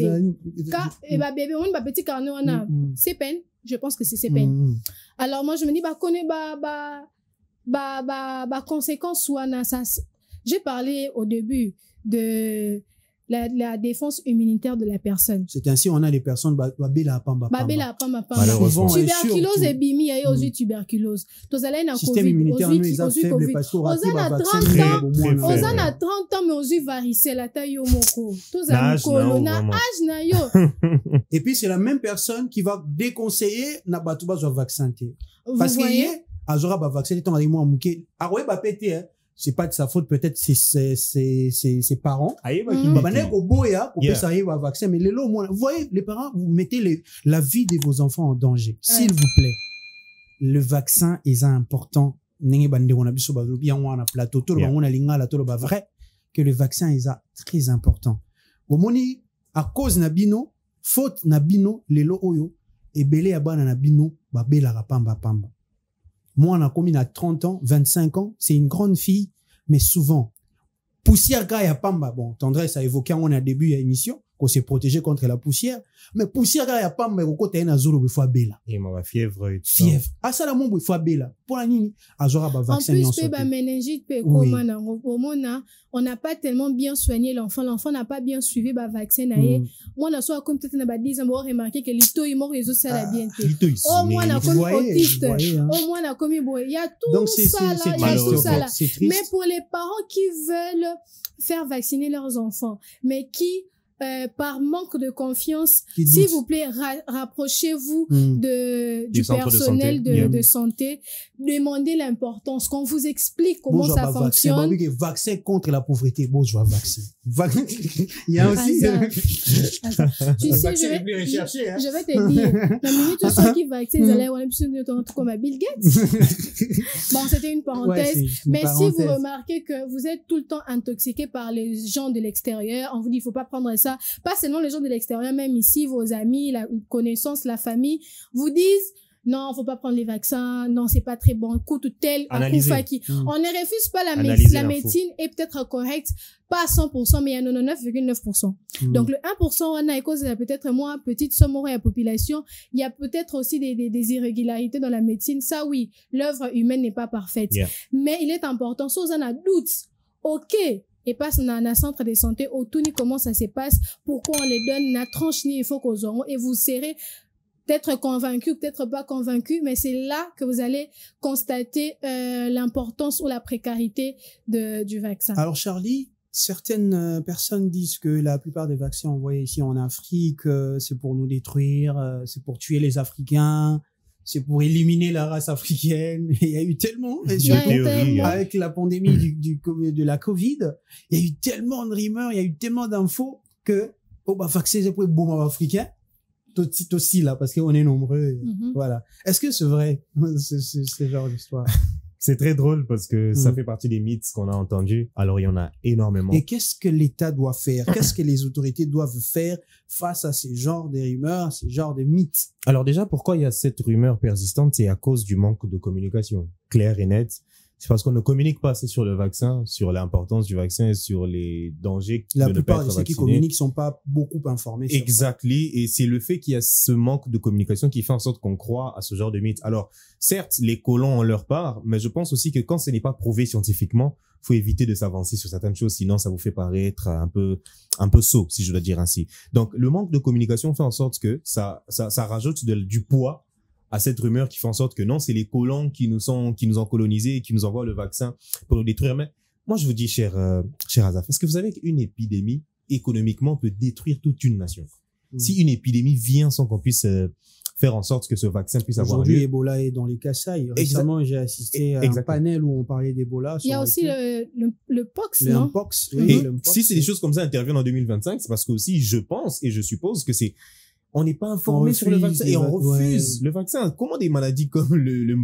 Speaker 5: et bébé on ba petit carnet on a c'est peine je pense que c'est peine alors moi je me dis connaît conséquence soit na ça j'ai parlé au début de la défense immunitaire de la personne.
Speaker 3: C'est ainsi on a des personnes babela pamba.
Speaker 5: Tuberculose et bimi et aussi tuberculose. Tous allez na
Speaker 3: système immunitaire nous est faible parce qu'on
Speaker 5: a 30 ans mais aussi varicelle la taille au moko. Tous allez corona âge na yo.
Speaker 3: Et puis c'est la même personne qui va déconseiller na batuba zo vacciner. Parce que azora ba vacciner tant moi muké. Aroye ba pété hein. C'est pas de sa faute, peut-être ses parents. Vaccin, mais vous voyez, les parents, vous mettez la vie de vos enfants en danger, s'il vous plaît. le vaccin est important. Ndenge bande on a biso ba lobi yango na plateau to ba on a lingala to ba vrai que le vaccin est très important. Bomoni à cause na bino, faute na bino lelo oyo ebele ya bana na bino ba bela pamba pamba. Moi on a commis à 30 ans, 25 ans, c'est une grande fille mais souvent poussière ga ya pamba. Bon, Tendresse a évoqué on a début de l'émission qu'on s'est protégé contre la poussière, mais poussière ga ya pamba ko côté na zolo befo bela.
Speaker 6: Et ma fièvre.
Speaker 3: Fièvre. Ah ça la mon befo bela. Pour la nini azora ba vaccin
Speaker 5: en plus ba méningite pe comment na ngomona on n'a pas tellement bien soigné l'enfant n'a pas bien suivi ba vaccin na ye. Moi na so comme peut-être na ba 10 ans on remarqué que lito il mort réseau ça la bien té. Oh moi na comme autiste. Oh moi na comme boy. Il y a tout ça là, il y a tout ça là. Mais pour les parents qui veulent faire vacciner leurs enfants mais qui par manque de confiance, s'il vous plaît, rapprochez-vous du personnel de santé, demandez l'importance, qu'on vous explique comment ça fonctionne.
Speaker 3: Vaccin contre la pauvreté, bon, je vois vaccin. Il y a aussi...
Speaker 5: Tu sais, je vais te dire, la minute où ceux qui vaccinent, ils allaient avoir un truc comme Bill Gates. Bon, c'était une parenthèse. Mais si vous remarquez que vous êtes tout le temps intoxiqué par les gens de l'extérieur, on vous dit, il faut pas prendre ça. Pas seulement les gens de l'extérieur, même ici, vos amis, la connaissance, la famille, vous disent, non, faut pas prendre les vaccins, non, c'est pas très bon, coûte tel, un coup faki. On ne refuse pas la médecine. La médecine est peut-être correcte, pas à 100%, mais à 99,9%. Donc, le 1%, on a cause de peut-être moins petite somme à la population. Il y a peut-être aussi des irrégularités dans la médecine. Ça, oui, l'œuvre humaine n'est pas parfaite. Mais il est important, si vous en avez doute, ok, et passe dans un centre de santé, au tout ni comment ça se passe, pourquoi on les donne, na tranche ni il faut qu'on auront, et vous serez peut-être convaincu, peut-être pas convaincu, mais c'est là que vous allez constater l'importance ou la précarité du vaccin.
Speaker 3: Alors Charlie, certaines personnes disent que la plupart des vaccins envoyés ici en Afrique, c'est pour nous détruire, c'est pour tuer les Africains, c'est pour éliminer la race africaine. Il y a eu tellement, avec la pandémie de la Covid, il y a eu tellement de rumeurs, il y a eu tellement d'infos que, oh, bah, vacciner, c'est pour les boum africains. Tout aussi, là, parce qu'on est nombreux. Voilà. Est-ce que c'est vrai, ce genre d'histoire?
Speaker 6: C'est très drôle parce que ça fait partie des mythes qu'on a entendus. Alors, il y en a énormément.
Speaker 3: Et qu'est-ce que l'État doit faire? Qu'est-ce que les autorités doivent faire face à ces genres de rumeurs, ces genres de mythes?
Speaker 6: Alors déjà, pourquoi il y a cette rumeur persistante? C'est à cause du manque de communication claire et nette. C'est parce qu'on ne communique pas assez sur le vaccin, sur l'importance du vaccin et sur les dangers de ne pas être vacciné. La plupart de
Speaker 3: ceux qui communiquent sont pas beaucoup informés.
Speaker 6: Exactly. Et c'est le fait qu'il y a ce manque de communication qui fait en sorte qu'on croit à ce genre de mythe. Alors, certes, les colons ont leur part, mais je pense aussi que quand ce n'est pas prouvé scientifiquement, faut éviter de s'avancer sur certaines choses, sinon ça vous fait paraître un peu sot, si je dois dire ainsi. Donc, le manque de communication fait en sorte que ça rajoute du poids à cette rumeur qui fait en sorte que non, c'est les colons qui nous ont colonisés et qui nous envoient le vaccin pour nous détruire. Mais moi, je vous dis, cher Azaf, est-ce que vous savez qu'une épidémie, économiquement, peut détruire toute une nation? Si une épidémie vient sans qu'on puisse faire en sorte que ce vaccin puisse avoir lieu.
Speaker 3: Aujourd'hui, Ebola est dans les Kasaï. Récemment, j'ai assisté à un panel où on parlait d'Ebola.
Speaker 5: Il y a aussi le POX,
Speaker 3: non?
Speaker 5: Le
Speaker 3: POX,
Speaker 6: oui. Si c'est des choses comme ça interviennent en 2025, c'est parce que aussi, je pense et je suppose que on n'est pas informé sur le vaccin et on refuse le vaccin. Comment des maladies comme le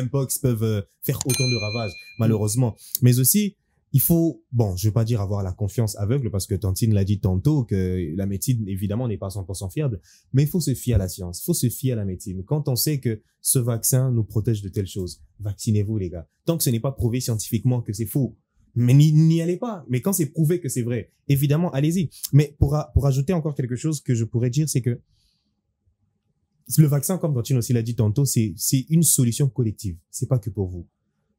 Speaker 6: Mpox peuvent faire autant de ravages, malheureusement. Mais aussi, il faut, bon, je vais pas dire avoir la confiance aveugle parce que Tantine l'a dit tantôt que la médecine, évidemment, n'est pas 100% fiable, mais il faut se fier à la science, il faut se fier à la médecine. Quand on sait que ce vaccin nous protège de telles choses, vaccinez-vous, les gars. Tant que ce n'est pas prouvé scientifiquement que c'est faux, mais n'y allez pas. Mais quand c'est prouvé que c'est vrai, évidemment, allez-y. Mais pour ajouter encore quelque chose que je pourrais dire, c'est que le vaccin, comme Tantine aussi l'a dit tantôt, c'est une solution collective. C'est pas que pour vous.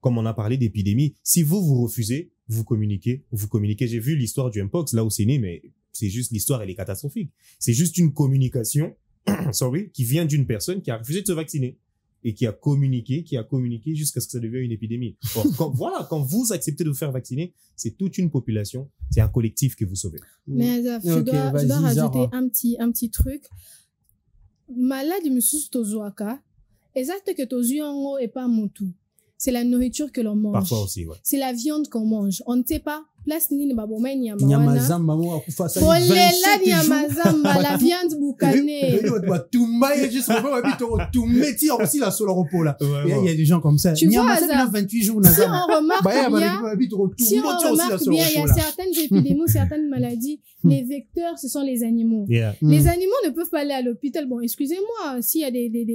Speaker 6: Comme on a parlé d'épidémie, si vous refusez, vous communiquez. J'ai vu l'histoire du Mpox là où c'est né, mais c'est juste l'histoire, elle est catastrophique. C'est juste une communication, qui vient d'une personne qui a refusé de se vacciner et qui a communiqué jusqu'à ce que ça devienne une épidémie. Or, quand vous acceptez de vous faire vacciner, c'est toute une population, c'est un collectif que vous sauvez.
Speaker 5: Mais je dois rajouter un petit truc. Malade misusu tozuaka, exact que tozuango et pas mutu. C'est la nourriture que l'on mange.
Speaker 6: Parfois aussi, ouais.
Speaker 5: C'est la viande qu'on mange. On ne sait pas place nini baboma nyama
Speaker 3: Nyamazamba mo akufa ça.
Speaker 5: Bolela nyamazamba la viande boucanée.
Speaker 3: Tumba et juste on va vite tumeti aussi la solo repola. Il y a des gens comme ça. Nyamazamba 28 jours
Speaker 5: si on remarque bien, il y a certaines épidémies, certaines maladies, les vecteurs ce sont les animaux. Les animaux ne peuvent pas aller à l'hôpital. Bon, excusez-moi, s'il y a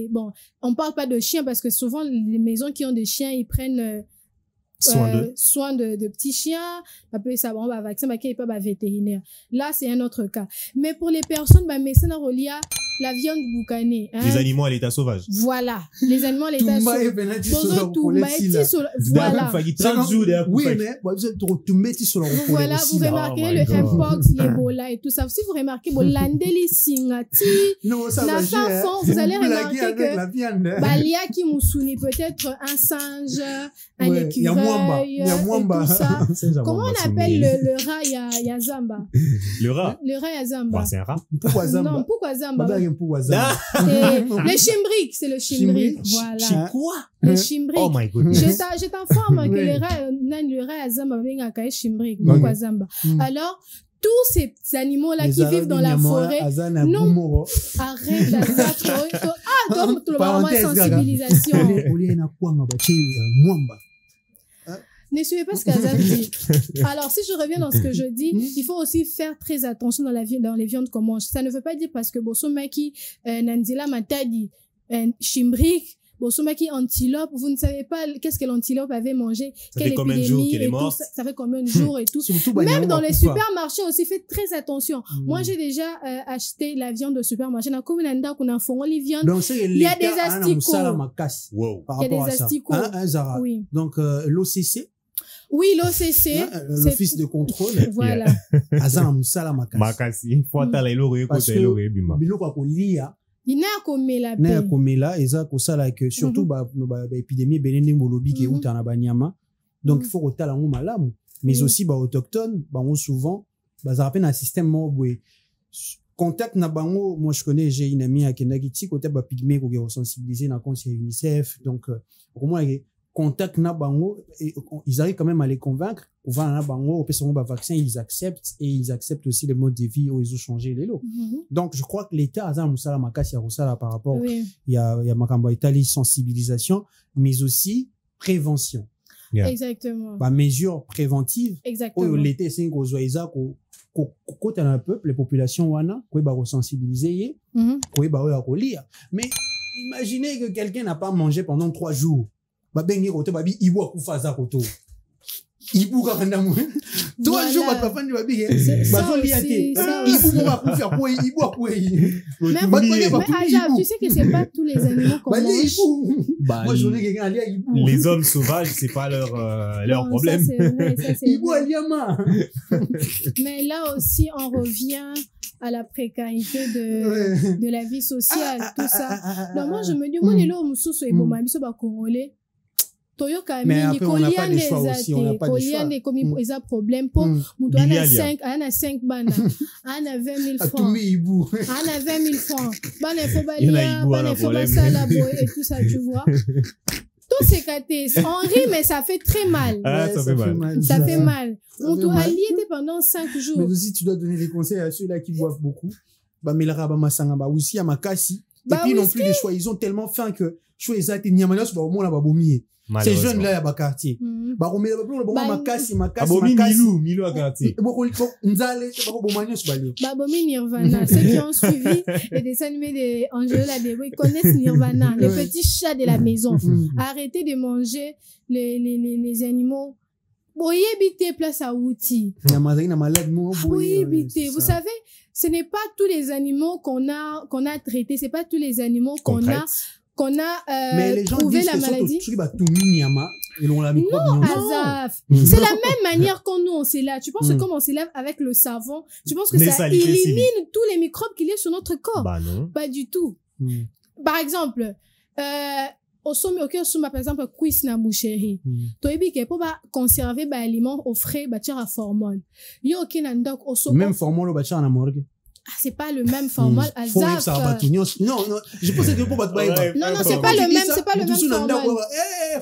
Speaker 5: bon, on parle pas de chiens parce que souvent les maisons qui ont des chiens, ils prennent soin de petits chiens, ça va vaccin, pas vétérinaire. Là, c'est un autre cas. Mais pour les personnes, médecin Rolia, la viande boucanée. Hein?
Speaker 6: Les animaux à l'état sauvage.
Speaker 5: Voilà. Les animaux à l'état sauvage. Voilà.
Speaker 3: Oui, mais
Speaker 5: voilà, vous remarquez le Mpox, l'Ebola et tout ça. Si vous remarquez, l'Andeli Singati, la façon, vous allez remarquer que Balia qui Mousouni, peut-être un singe, un écureuil, et tout ça. Comment on appelle le rat Yazamba?
Speaker 6: Le rat?
Speaker 5: Le rat Yazamba.
Speaker 6: C'est un rat?
Speaker 3: Pourquoi Zamba?
Speaker 5: Non, pourquoi Zamba? Le chimbrique, c'est le chimbrique. Voilà.
Speaker 3: C'est quoi?
Speaker 5: Le chimbrique.
Speaker 6: Oh my goodness.
Speaker 5: Je t'informe que le rat Yazamba vient à chimbrique. Pourquoi Zamba? Alors, tous ces animaux-là qui vivent dans la forêt, non, arrête d'être donc, tout le moment, sensibilisation. Ne suivez pas ce qu'Azam dit. Alors, si je reviens dans ce que je dis, il faut aussi faire très attention dans les viandes qu'on mange. Ça ne veut pas dire parce que Bosomaki, Nanzila Matadi, Chimbrique, Bosomaki antilope, vous ne savez pas qu'est-ce que l'antilope avait mangé, quelle épidémie et tout, ça fait combien de jours et tout. Même dans les supermarchés aussi, faites très attention. Moi, j'ai déjà acheté la viande au supermarché. Il y a des asticots. Il y a des asticots.
Speaker 3: Oui. Donc, l'OCC.
Speaker 5: Oui, l'OCC.
Speaker 3: L'office de contrôle.
Speaker 5: Voilà.
Speaker 6: Makasi. Faut attendre
Speaker 5: il n'a komela
Speaker 3: na komela eza kosala que surtout épidémie benende molobi ke uta na banyama donc il faut kotala ngo malamu mais aussi autochtones bango souvent ça rappelle un système mobwe contact na bango. Moi je connais, j'ai une amie à Kendaki ti côté pygmée ko sensibiliser na compte UNICEF donc au moins contact na bango et ils arrivent quand même à les convaincre on va na bango au person vaccin ils acceptent et ils acceptent aussi le mode de vie où ils ont changé les lots. Donc je crois que l'état a musala makasi ya rusala par rapport il y a makambo itali sensibilisation mais aussi prévention.
Speaker 5: Exactement.
Speaker 3: Mesures préventives.
Speaker 5: Exactement.
Speaker 3: L'été c'est ko zoiza ko kota na peuple les populations wana ko ba sensibiliser ko ba ya ko lire. Mais imaginez que quelqu'un n'a pas mangé pendant 3 jours. Babengi koto babi ibu akufaza koto ibu kakanda mu 3 jours batafandi babi bazo liate ibu mo akufa ko ibu akwei
Speaker 5: mais tu sais que c'est pas tous les animaux qu'on mange.
Speaker 3: Moi je connais quelqu'un alia ibu.
Speaker 6: Les hommes sauvages c'est pas leur problème.
Speaker 5: Ça c'est vrai, ça c'est
Speaker 3: ibu aliama.
Speaker 5: Mais là aussi on revient à la précarité de la vie sociale tout ça. Donc moi je me dis moi les lots mususu et bomba biso ba congolais toyoka mingi kolia les kolia comme ils ont problème pour mutu ana 5 bana ana 20 000 francs ana 20 000 francs bana faut balia bana faut basala boy et tout ça tu vois. Tous ces catés on rit mais ça fait très mal. Ça fait mal. On doit allier pendant 5 jours.
Speaker 3: Mais aussi tu dois donner des conseils à ceux là qui boivent beaucoup. Melra ba masanga ba aussi à makasi et puis non plus des choix ils ont tellement faim que choix exact nyamana so ba mo la ba bomier. Ces jeunes là à quartier ba romela ba plomba ba makasi
Speaker 6: Milo à quartier
Speaker 3: nzale ba ko bomanyo so balio
Speaker 5: ba bomi Nirvana ceux qui ont suivi les dessins animés de Angela Debo ils connaissent Nirvana les petits chats de la maison. Arrêtez de manger les animaux. Boyebité place à outils. Boyebité, vous savez, ce n'est pas tous les animaux qu'on a traités, c'est pas tous les animaux qu'on a trouvé la maladie. Non, Azaf. C'est la même manière qu'on nous on se lave. Tu penses que comme on se lave avec le savon, tu penses que ça élimine tous les microbes qu'il y a sur notre corps?
Speaker 6: Bah non.
Speaker 5: Pas du tout. Par exemple, au sommet par exemple cuisse na boucherie toyebi ke po ba conserver ba aliment au frais ba tira formol yo okina ndok au sommet
Speaker 3: même formol ba tira na morgue
Speaker 5: c'est pas le même format.
Speaker 3: Faut que ça va tout. Non, je pensais que pour
Speaker 5: non, c'est pas le même, c'est pas le même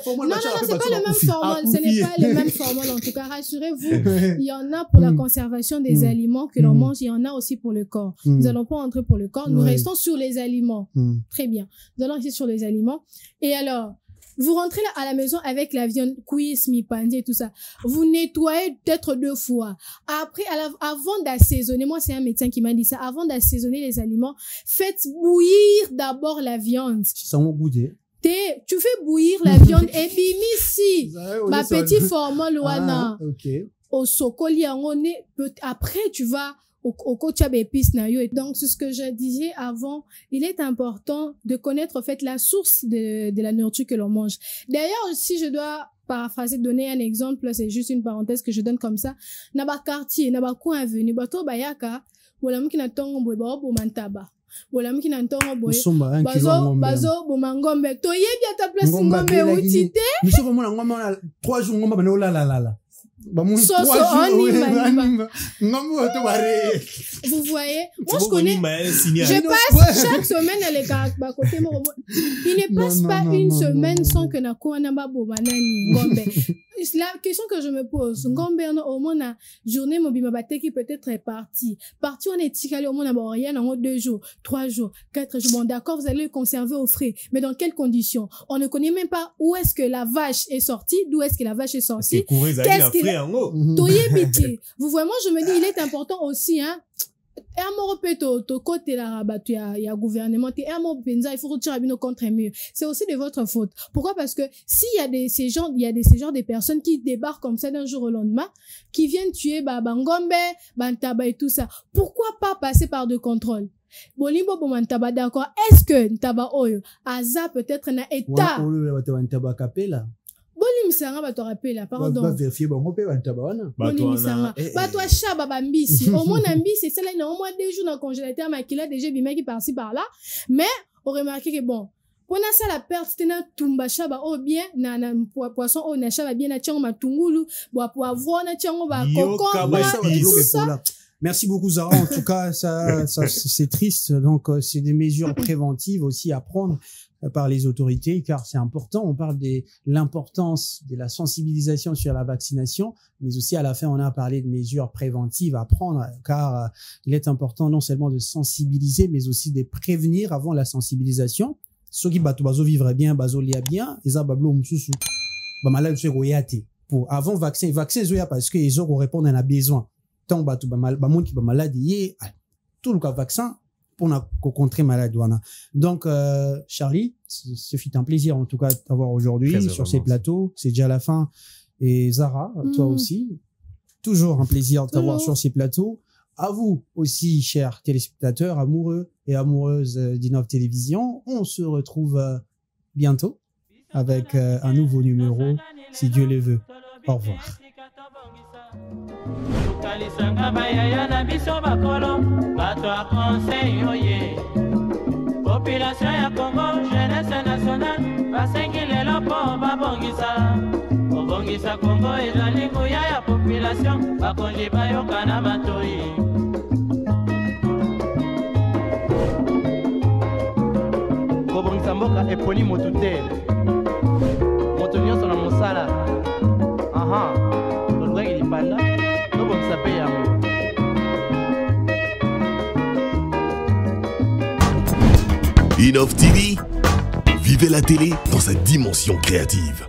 Speaker 5: format. Non, c'est pas le même format. Ce n'est pas le même format. En tout cas, rassurez-vous, il y en a pour la conservation des aliments que l'on mange, il y en a aussi pour le corps. Nous allons pas entrer pour le corps. Nous restons sur les aliments. Très bien. Nous allons rester sur les aliments. Et alors, vous rentrez là à la maison avec la viande cuisse, mi-pandie et tout ça. Vous nettoyez peut-être 2 fois. Après, avant d'assaisonner, moi c'est un médecin qui m'a dit ça, avant d'assaisonner les aliments, faites bouillir d'abord la viande.
Speaker 3: Ça va goûter.
Speaker 5: Tu fais bouillir la viande et bimisi. Ma petite formule wana. Au sokoli après tu vas au kochab épice na yo. Donc c'est ce que je disais avant, il est important de connaître en fait la source de la nourriture que l'on mange. D'ailleurs, si je dois paraphraser, donner un exemple, c'est juste une parenthèse que je donne comme ça. Na ba quartier, na ba coin avenue, bato bayaka, wala mukina tongo boy ba bo mantaba. Wala mukina tongo boy. Bazo bo mangombe. To yebi ata place ngombe utite.
Speaker 3: Monsieur vraiment la ngombe 3 jours ngombe na la la la.
Speaker 5: Vous voyez, moi je connais, je passe chaque semaine à l'écart, il ne passe pas une semaine sans que na quoi na babo banani ngombe. La question que je me pose, ngombe au moins na journée mobile baté qui peut-être est parti on est ticalé au moins na rien en 2 jours, 3 jours, 4 jours. Bon d'accord, vous allez le conserver au frais, mais dans quelles conditions? On ne connaît même pas où est-ce que la vache est sortie, d'où est-ce que la vache est sortie. Qu'est-ce qu'il vous voyez, moi je me dis il est important aussi hein. Côté la rabat il y a gouvernement il faut retirer nos contre mieux. C'est aussi de votre faute. Pourquoi? Parce que s'il y a ces genres de personnes qui débarquent comme ça d'un jour au lendemain, qui viennent tuer bangombe, bantaba et tout ça, pourquoi pas passer par de contrôles? Bolimbo bomantaba d'accord. Est-ce que ntaba oyo aza peut-être na état Bolim sanga bato rappela pardon.
Speaker 3: Ba vérifier ba mo pe ba ntaba wana.
Speaker 5: Bolim sanga. Bato achaba ba mbisi. Au moins mbisi c'est là il a au moins 2 jours dans congélateur makila déjà bima qui par-ci par-là. Mais on remarque que bon, on a ça la perte tena tumba chaba au bien na poisson au na chaba bien na tiango matungulu, bo poivron na tiango ba concombre et tout ça.
Speaker 3: Merci beaucoup Zara. En tout cas, ça c'est triste. Donc c'est des mesures préventives aussi à prendre par les autorités, car c'est important. On parle de l'importance de la sensibilisation sur la vaccination, mais aussi à la fin, on a parlé de mesures préventives à prendre, car il est important non seulement de sensibiliser, mais aussi de prévenir avant la sensibilisation. Ceux qui bato bazo vivre bien, bazo lia bien, isa bablo msusu, ba malade se royate. Pour avant vaccin zoya parce que ils ont répondre à un besoin. Tant bato ba monde qui ba malade yé, tout le cas vaccin pour contrer maladie. Donc, Charlie, ce fut un plaisir en tout cas de t'avoir aujourd'hui sur ces plateaux. C'est déjà la fin. Et Zara, toi aussi, toujours un plaisir de t'avoir sur ces plateaux. À vous aussi, chers téléspectateurs, amoureux et amoureuses d'Innov Télévision. On se retrouve bientôt avec un nouveau numéro, si Dieu le veut. Au revoir.
Speaker 1: Kalisanga bayaya na biso bakolo bato a conseil oye population ya Congo jeunesse nationale basengi lelo po babongisa Congo ezali nguya ya population bakonzi bayoka na batoi
Speaker 2: kobongisa mboka eponi motu te moto nyonso na mosala tolukaki lipanda tobongisa mpe yango.
Speaker 10: Innov TV, vivez la télé dans sa dimension créative.